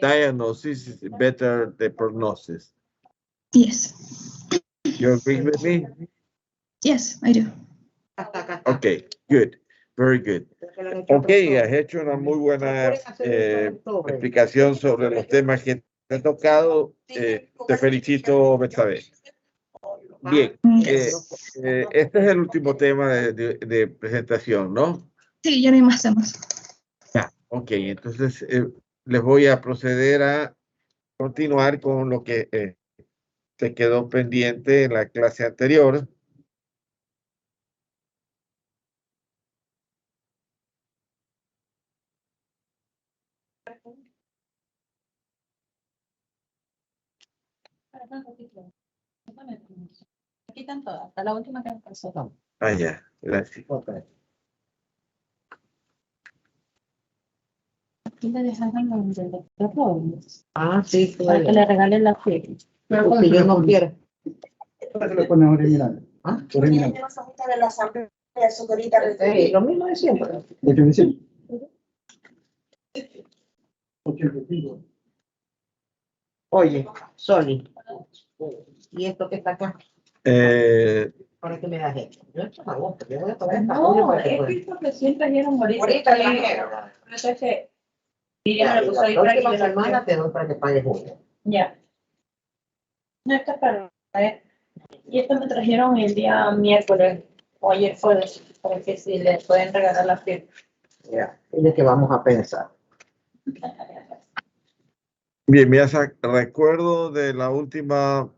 diagnose is better the prognosis. Yes. You agree with me? Yes, I do. Okay, good. Very good. Okay, has hecho una muy buena explicación sobre los temas que te he tocado. Te felicito, Betsabe. Bien, este es el último tema de presentación, ¿no? Sí, ya no hay más temas. Ya, ok, entonces les voy a proceder a continuar con lo que se quedó pendiente en la clase anterior. Aquí están todas, hasta la última que pasó. Ah, ya, gracias. Aquí le dejaron los del doctor Robles. Ah, sí, Para que le regalen la feria. Si yo no quiero. ¿Ah? De la asamblea, Lo mismo de siempre. Oye, Sony, ¿y esto que está acá? ¿Para qué me das esto? Yo he hecho agosto, yo voy a tomar esta olla No, para que es pueda. que esto recién trajeron ahorita. Ahorita trajeron. Entonces, Miriam me lo puso ahí La para que próxima yo la semana te doy para que pagues uno. Ya. No está para ver. Y esto me trajeron el día miércoles o ayer jueves, para que si les pueden regalar la firma. Ya, es de que vamos a pensar. Bien, me recuerdo de la última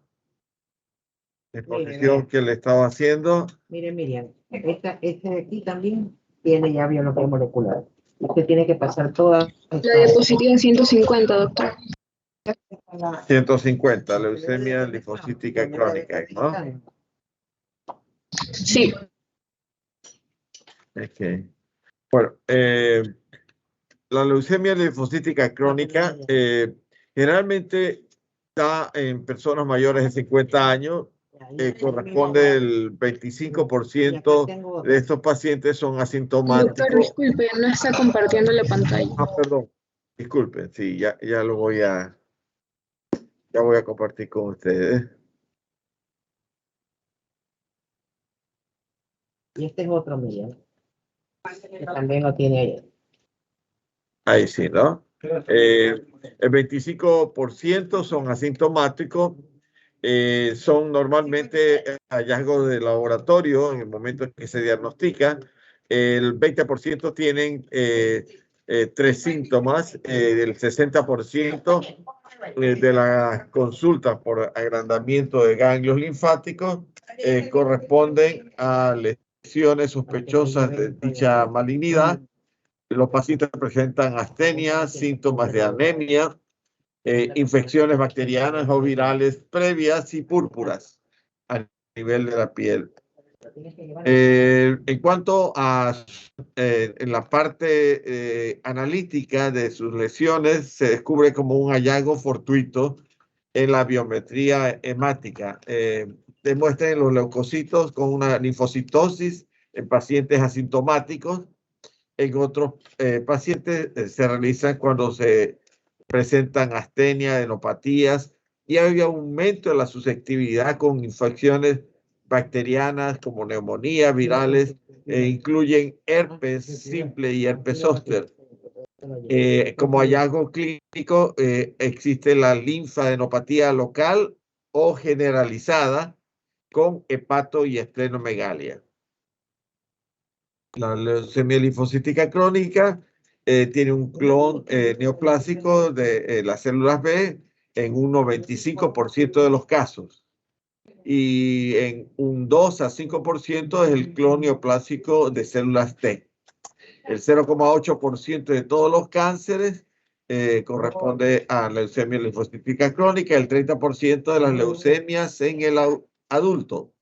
exposición que le estaba haciendo. Mire, Miriam, esta de aquí también tiene ya biología molecular. Usted tiene que pasar toda. La diapositiva 150, doctor. 150, leucemia linfocítica crónica, ¿no? Sí. Okay. Bueno, la leucemia linfocítica crónica generalmente está en personas mayores de 50 años. Corresponde el 25% de estos pacientes son asintomáticos. Doctor, disculpe, no está compartiendo la pantalla. Ah, perdón. Disculpen, sí, ya lo voy a compartir con ustedes. Y este es otro mío, que también lo tiene ahí. Ahí sí, ¿no? El 25% son asintomáticos. Son normalmente hallazgos de laboratorio en el momento en que se diagnostica. El 20% tienen 3 síntomas. El 60% de las consultas por agrandamiento de ganglios linfáticos corresponden a lesiones sospechosas de dicha malignidad. Los pacientes presentan astenia, síntomas de anemia, infecciones bacterianas o virales previas y púrpuras a nivel de la piel. En cuanto a en la parte analítica de sus lesiones, se descubre como un hallazgo fortuito en la biometría hemática. Demuestran los leucocitos con una linfocitosis en pacientes asintomáticos. En otros pacientes se realizan cuando se presentan astenia, adenopatías y hay aumento de la susceptibilidad con infecciones bacterianas como neumonía, virales, incluyen herpes simple y herpes zóster. Como hallazgo clínico existe la linfadenopatía local o generalizada con hepato y esplenomegalia. La leucemia linfocítica crónica tiene un clon neoplásico de las células B en un 95% de los casos. y en un 2 a 5% es el clon neoplásico de células T. El 0,8% de todos los cánceres corresponde a leucemia linfocítica crónica, el 30% de las leucemias en el adulto.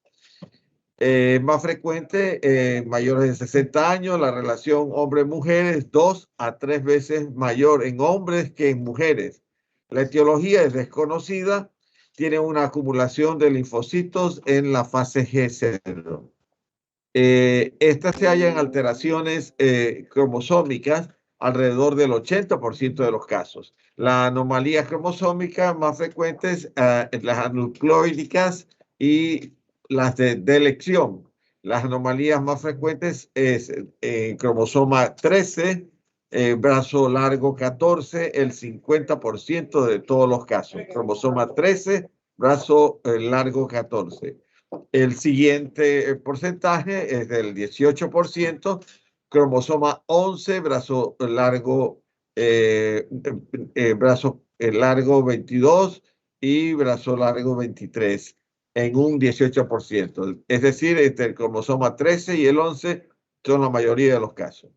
Más frecuente, mayores de 60 años, la relación hombre-mujer es 2 a 3 veces mayor en hombres que en mujeres. La etiología es desconocida, tiene una acumulación de linfocitos en la fase G0. Estas se hallan alteraciones cromosómicas alrededor del 80% de los casos. Las anomalías cromosómicas más frecuentes, las anucleóidicas y las de elección. Las anomalías más frecuentes es cromosoma 13, brazo largo 14, el 50% de todos los casos. Cromosoma 13, brazo largo 14. El siguiente porcentaje es del 18%, cromosoma 11, brazo largo 22 y brazo largo 23 en un 18%. Es decir, entre el cromosoma 13 y el 11 son la mayoría de los casos.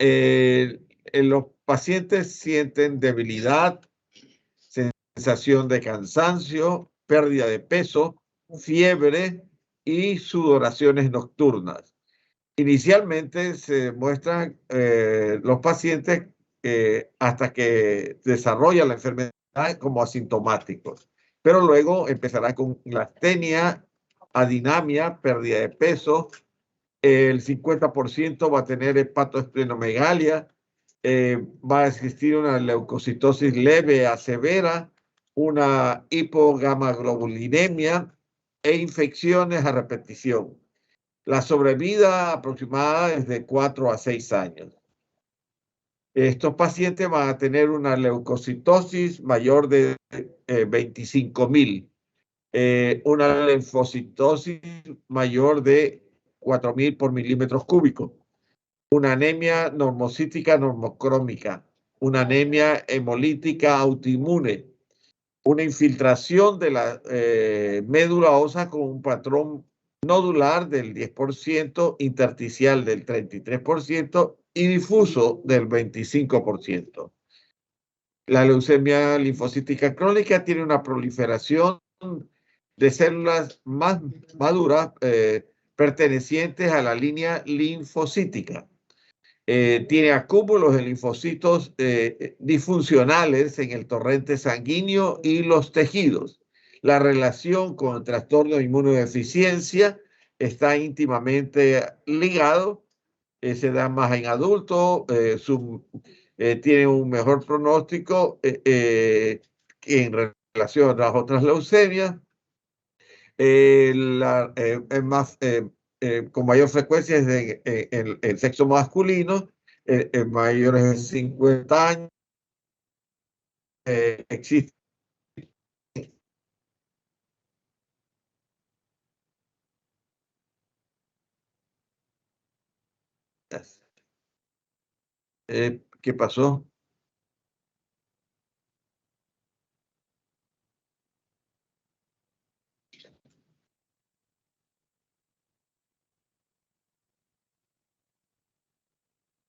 Los pacientes sienten debilidad, sensación de cansancio, pérdida de peso, fiebre y sudoraciones nocturnas. Inicialmente se muestran los pacientes hasta que desarrollan la enfermedad como asintomáticos, pero luego empezará con la astenia, adinamia, pérdida de peso. El 50% va a tener hepatoesplenomegalia, va a existir una leucocitosis leve a severa, una hipogamaglobulinemia e infecciones a repetición. La sobrevida aproximada es de 4 a 6 años. Estos pacientes van a tener una leucocitosis mayor de 25.000, una linfocitosis mayor de 4.000 por milímetros cúbicos, una anemia normocítica normocrómica, una anemia hemolítica autoinmune, una infiltración de la médula ósea con un patrón nodular del 10%, intersticial del 33% y difuso del 25%. La leucemia linfocítica crónica tiene una proliferación de células más maduras pertenecientes a la línea linfocítica. Tiene acúmulos de linfocitos disfuncionales en el torrente sanguíneo y los tejidos. La relación con el trastorno de inmunodeficiencia está íntimamente ligado. Se da más en adultos, tiene un mejor pronóstico en relación a las otras leucemias. Con mayor frecuencia es el sexo masculino, en mayores de 50 años. Existe ¿qué pasó?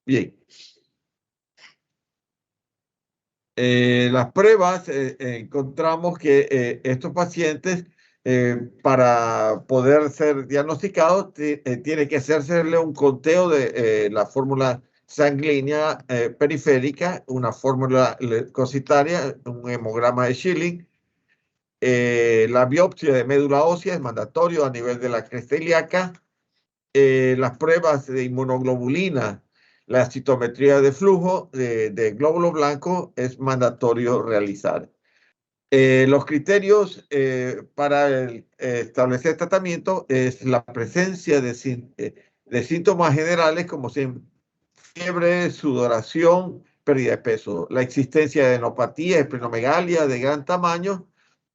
Bien. Las pruebas, encontramos que estos pacientes, para poder ser diagnosticados, tiene que hacérsele un conteo de la fórmula sanguínea periférica, una fórmula leucocitaria, un hemograma de Schilling. La biopsia de médula ósea es mandatorio a nivel de la cresta ilíaca. Las pruebas de inmunoglobulina, la citometría de flujo de glóbulo blanco es mandatorio realizar. Los criterios para establecer tratamiento es la presencia de síntomas generales como fiebre, sudoración, pérdida de peso, la existencia de adenopatía, esplenomegalia de gran tamaño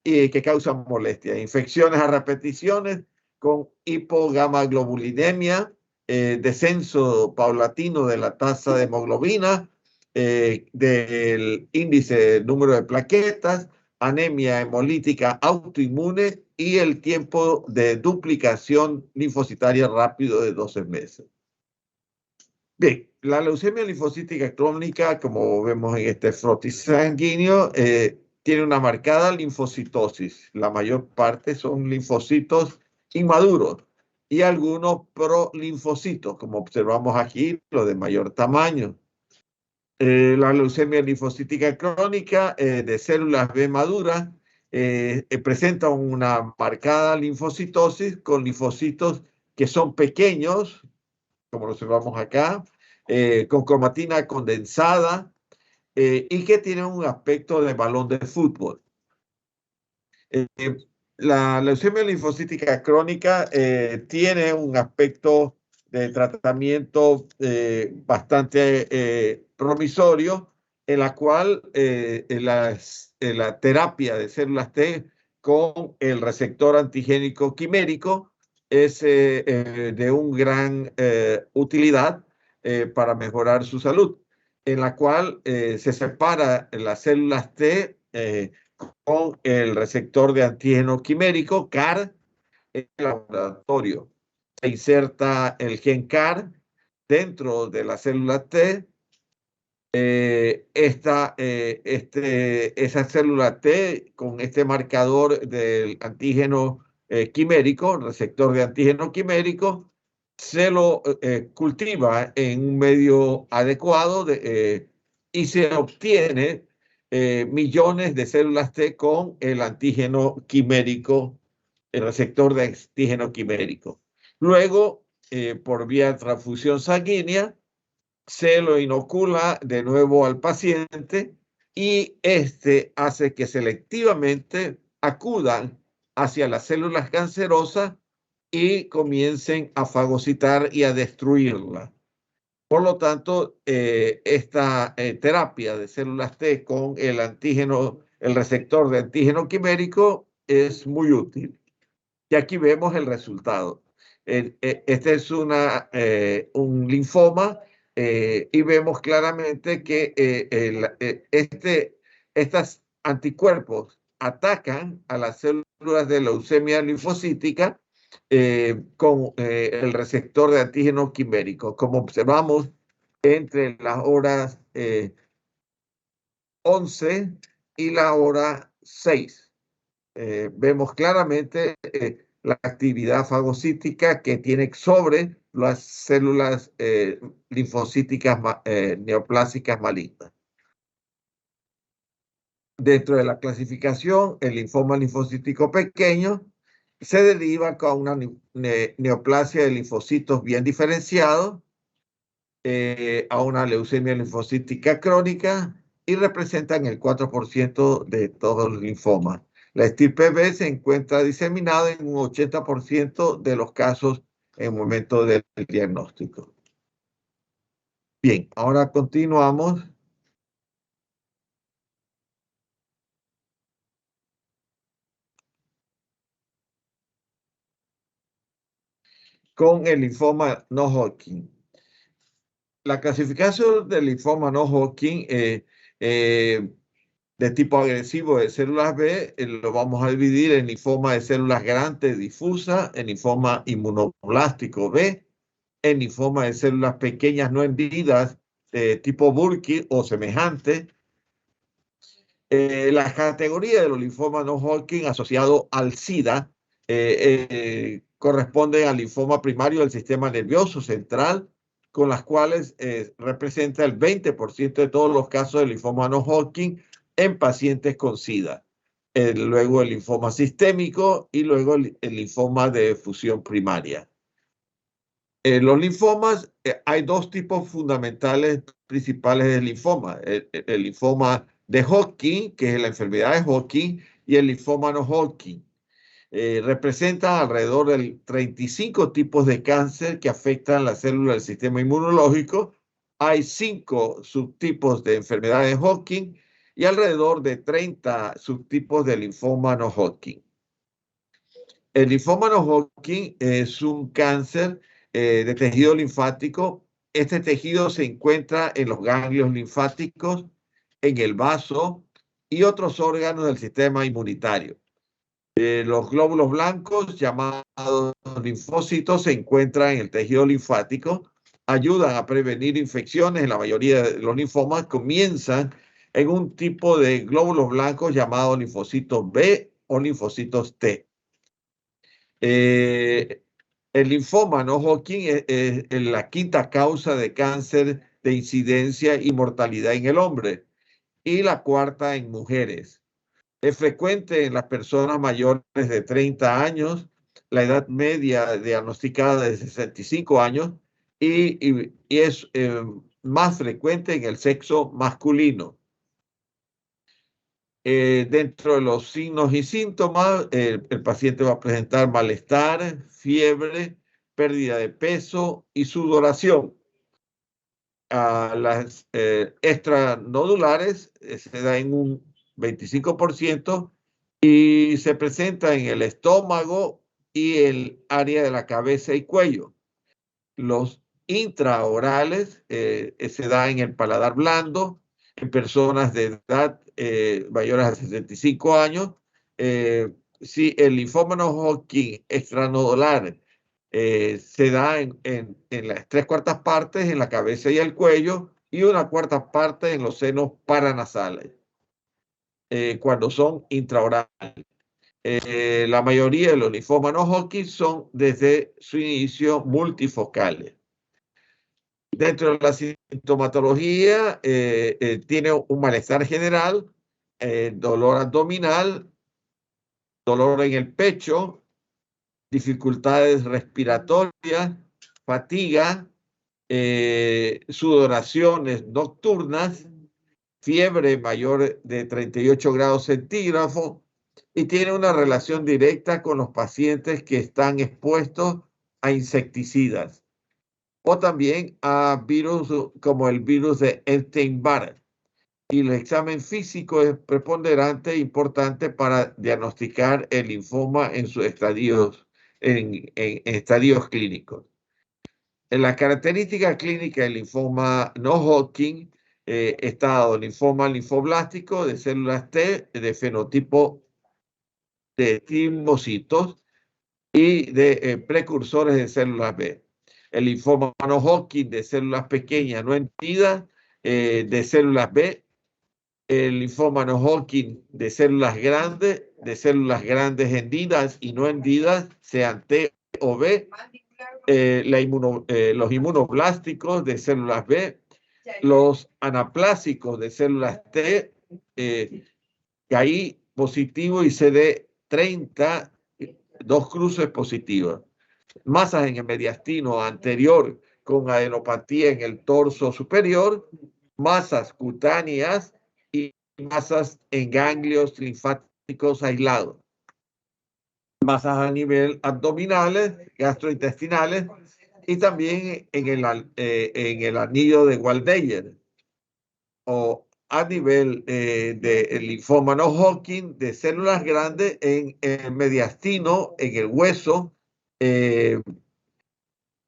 y que causan molestia, infecciones a repeticiones con hipogamaglobulinemia, descenso paulatino de la tasa de hemoglobina, del índice número de plaquetas, anemia hemolítica autoinmune y el tiempo de duplicación linfocitaria rápido de 12 meses. Bien, la leucemia linfocítica crónica, como vemos en este frotis sanguíneo, tiene una marcada linfocitosis. La mayor parte son linfocitos inmaduros y algunos prolinfocitos, como observamos aquí, los de mayor tamaño. La leucemia linfocítica crónica de células B maduras presenta una marcada linfocitosis con linfocitos que son pequeños, como lo observamos acá, con cromatina condensada y que tienen un aspecto de balón de fútbol. La leucemia linfocítica crónica tiene un aspecto de tratamiento bastante promisorio, en la cual la terapia de células T con el receptor antigénico quimérico es de un gran utilidad para mejorar su salud, en la cual se separa las células T con el receptor de antígeno quimérico, CAR, en el laboratorio. Se inserta el gen CAR dentro de la célula T. Esa célula T con este marcador del antígeno quimérico, receptor de antígeno quimérico, se lo cultiva en un medio adecuado y se obtiene millones de células T con el antígeno quimérico, el receptor de antígeno quimérico. Luego, por vía de transfusión sanguínea, se lo inocula de nuevo al paciente y este hace que selectivamente acudan hacia las células cancerosas y comiencen a fagocitar y a destruirlas. Por lo tanto, esta terapia de células T con el antígeno, el receptor de antígeno quimérico es muy útil. Y aquí vemos el resultado. Este es un linfoma y vemos claramente que estos anticuerpos atacan a las células de leucemia linfocítica con el receptor de antígeno quimérico, como observamos entre las horas 11 y la hora 6. Vemos claramente la actividad fagocítica que tiene sobre las células linfocíticas neoplásicas malignas. Dentro de la clasificación, el linfoma linfocítico pequeño se deriva con una neoplasia de linfocitos bien diferenciados a una leucemia linfocítica crónica y representan el 4% de todos los linfomas. La estirpe B se encuentra diseminada en un 80% de los casos en el momento del diagnóstico. Bien, ahora continuamos. Con el linfoma no Hodgkin. La clasificación del linfoma no Hodgkin de tipo agresivo de células B lo vamos a dividir en linfoma de células grandes difusas, en linfoma inmunoblástico B, en linfoma de células pequeñas no hendidas de tipo Burkitt o semejante. La categoría de los linfomas no Hodgkin asociado al SIDA corresponde al linfoma primario del sistema nervioso central, con las cuales representa el 20% de todos los casos de linfoma no Hodgkin en pacientes con SIDA. Luego el linfoma sistémico y luego el linfoma de fusión primaria. Los linfomas, hay dos tipos fundamentales principales del linfoma. El linfoma de Hodgkin, que es la enfermedad de Hodgkin, y el linfoma no Hodgkin. Representan alrededor de 35 tipos de cáncer que afectan las células del sistema inmunológico. Hay 5 subtipos de enfermedad de Hodgkin y alrededor de 30 subtipos de linfoma no Hodgkin. El linfoma no Hodgkin es un cáncer de tejido linfático. Este tejido se encuentra en los ganglios linfáticos, en el vaso y otros órganos del sistema inmunitario. Los glóbulos blancos, llamados linfocitos, se encuentran en el tejido linfático, ayudan a prevenir infecciones. En la mayoría de los linfomas comienzan en un tipo de glóbulos blancos llamados linfocitos B o linfocitos T. El linfoma no Hodgkin es la quinta causa de cáncer de incidencia y mortalidad en el hombre y la cuarta en mujeres. Es frecuente en las personas mayores de 30 años, la edad media diagnosticada de 65 años y es más frecuente en el sexo masculino. Dentro de los signos y síntomas, el paciente va a presentar malestar, fiebre, pérdida de peso y sudoración. Las extranodulares se da en un 25% y se presenta en el estómago y el área de la cabeza y cuello. Los intraorales se da en el paladar blando, en personas de edad mayores a 65 años. Si el linfoma no Hodgkin extranodular se da en las 3/4 partes en la cabeza y el cuello y 1/4 parte en los senos paranasales, cuando son intraorales. La mayoría de los linfomas no Hodgkin son desde su inicio multifocales. Dentro de la sintomatología, tiene un malestar general, dolor abdominal, dolor en el pecho, dificultades respiratorias, fatiga, sudoraciones nocturnas, fiebre mayor de 38 grados centígrados y tiene una relación directa con los pacientes que están expuestos a insecticidas o también a virus como el virus de Epstein-Barr. Y el examen físico es preponderante e importante para diagnosticar el linfoma en sus estadios, en estadios clínicos. En la característica clínica del linfoma no Hodgkin está dado linfoma linfoblástico de células T de fenotipo de timocitos y de precursores de células B. El linfoma no Hodgkin de células pequeñas no hendidas de células B. El linfoma no Hodgkin de células grandes hendidas y no hendidas, sean T o B. Los inmunoblásticos de células B, los anaplásicos de células T, KI positivo y CD30, 2 cruces positivas. Masas en el mediastino anterior con adenopatía en el torso superior, masas cutáneas y masas en ganglios linfáticos aislados. Masas a nivel abdominales, gastrointestinales y también en el anillo de Waldeyer o a nivel del linfoma no Hodgkin de células grandes en el mediastino, en el hueso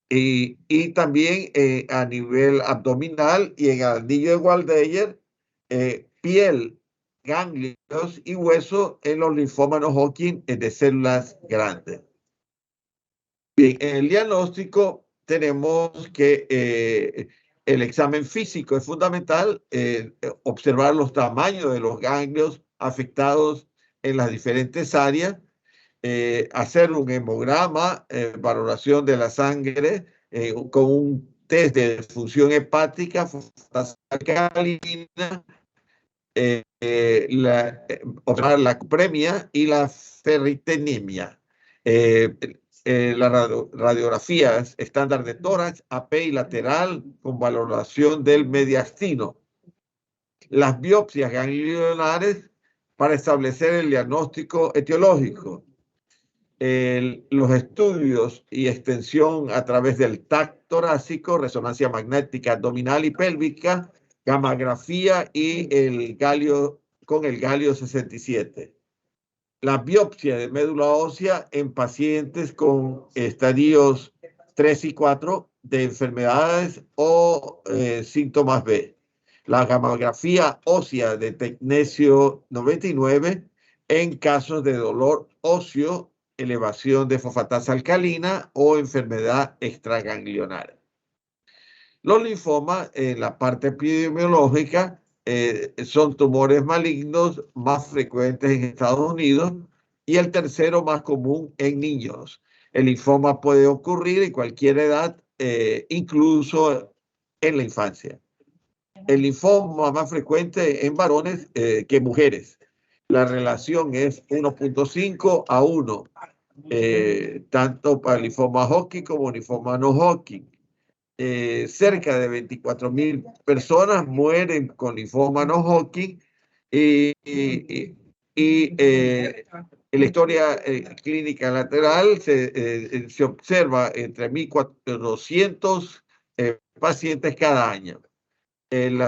y también a nivel abdominal y en el anillo de Waldeyer, piel, ganglios y hueso en los linfomas no Hodgkin de células grandes. Bien, en el diagnóstico tenemos que el examen físico es fundamental, observar los tamaños de los ganglios afectados en las diferentes áreas, hacer un hemograma, valoración de la sangre con un test de función hepática, alcalina, observar la cupremia y la ferritenemia. Las radiografías estándar de tórax, AP y lateral con valoración del mediastino. Las biopsias ganglionares para establecer el diagnóstico etiológico. Los estudios y extensión a través del TAC torácico, resonancia magnética abdominal y pélvica, gammagrafía y el galio con el galio 67. La biopsia de médula ósea en pacientes con estadios 3 y 4 de enfermedades o síntomas B. La gammagrafía ósea de tecnesio 99 en casos de dolor óseo, elevación de fosfatasa alcalina o enfermedad extraganglionar. Los linfomas, en la parte epidemiológica, son tumores malignos más frecuentes en Estados Unidos y el tercero más común en niños. El linfoma puede ocurrir en cualquier edad, incluso en la infancia. El linfoma más frecuente en varones que mujeres. La relación es 1.5 a 1, tanto para el linfoma Hodgkin como el linfoma no Hodgkin. Cerca de 24,000 personas mueren con linfoma no Hodgkin y en la historia clínica lateral se observa entre 1.400 pacientes cada año. El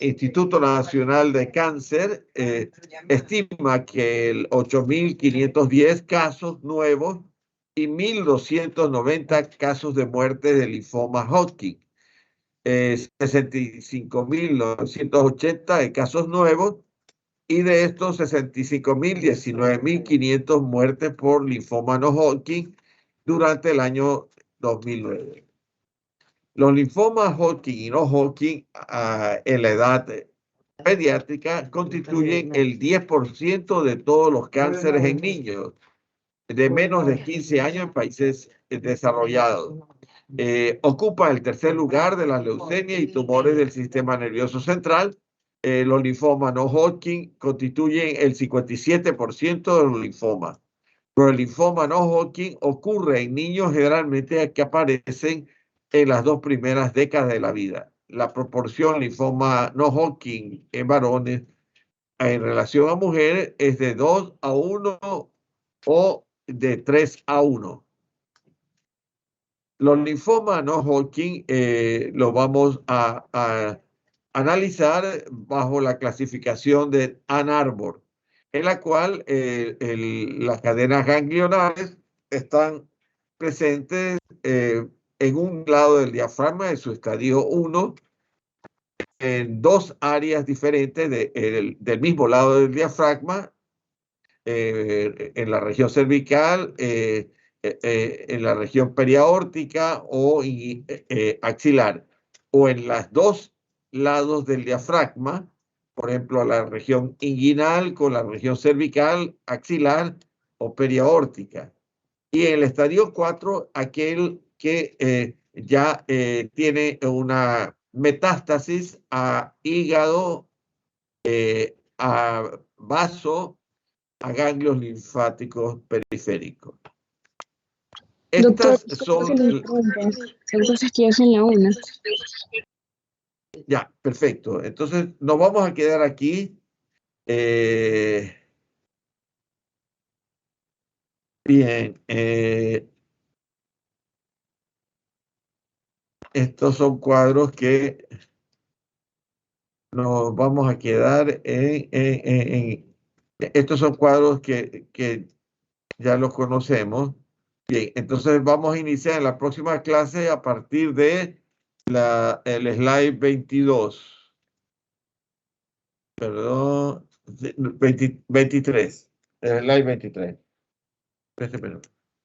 Instituto Nacional de Cáncer estima que 8.510 casos nuevos y 1.290 casos de muerte de linfoma Hodgkin. 65.980 casos nuevos y de estos 65.000, 19.500 muertes por linfoma no Hodgkin durante el año 2009. Los linfomas Hodgkin y no Hodgkin en la edad pediátrica constituyen el 10% de todos los cánceres en niños de menos de 15 años en países desarrollados. Ocupa el tercer lugar de las leucemias y tumores del sistema nervioso central. Los linfomas no Hodgkin constituyen el 57% de los linfomas. Pero el linfoma no Hodgkin ocurre en niños generalmente que aparecen en las 2 primeras décadas de la vida. La proporción linfoma no Hodgkin en varones en relación a mujeres es de 2 a 1 o de 3 a 1. Los linfomas no Hodgkin los vamos a analizar bajo la clasificación de Ann Arbor, en la cual las cadenas ganglionares están presentes en un lado del diafragma de su estadio 1, en 2 áreas diferentes del mismo lado del diafragma, en la región cervical, en la región periaórtica o axilar, o en las 2 lados del diafragma, por ejemplo, la región inguinal con la región cervical, axilar o periaórtica. Y en el estadio 4, aquel que ya tiene una metástasis a hígado, a vaso, a ganglios linfáticos periféricos. Estas son... Entonces que ya son la 1. Ya, perfecto. Entonces nos vamos a quedar aquí. Bien. Estos son cuadros que nos vamos a quedar estos son cuadros que ya los conocemos. Bien, entonces vamos a iniciar en la próxima clase a partir de el slide 22. Perdón, 23. El slide 23.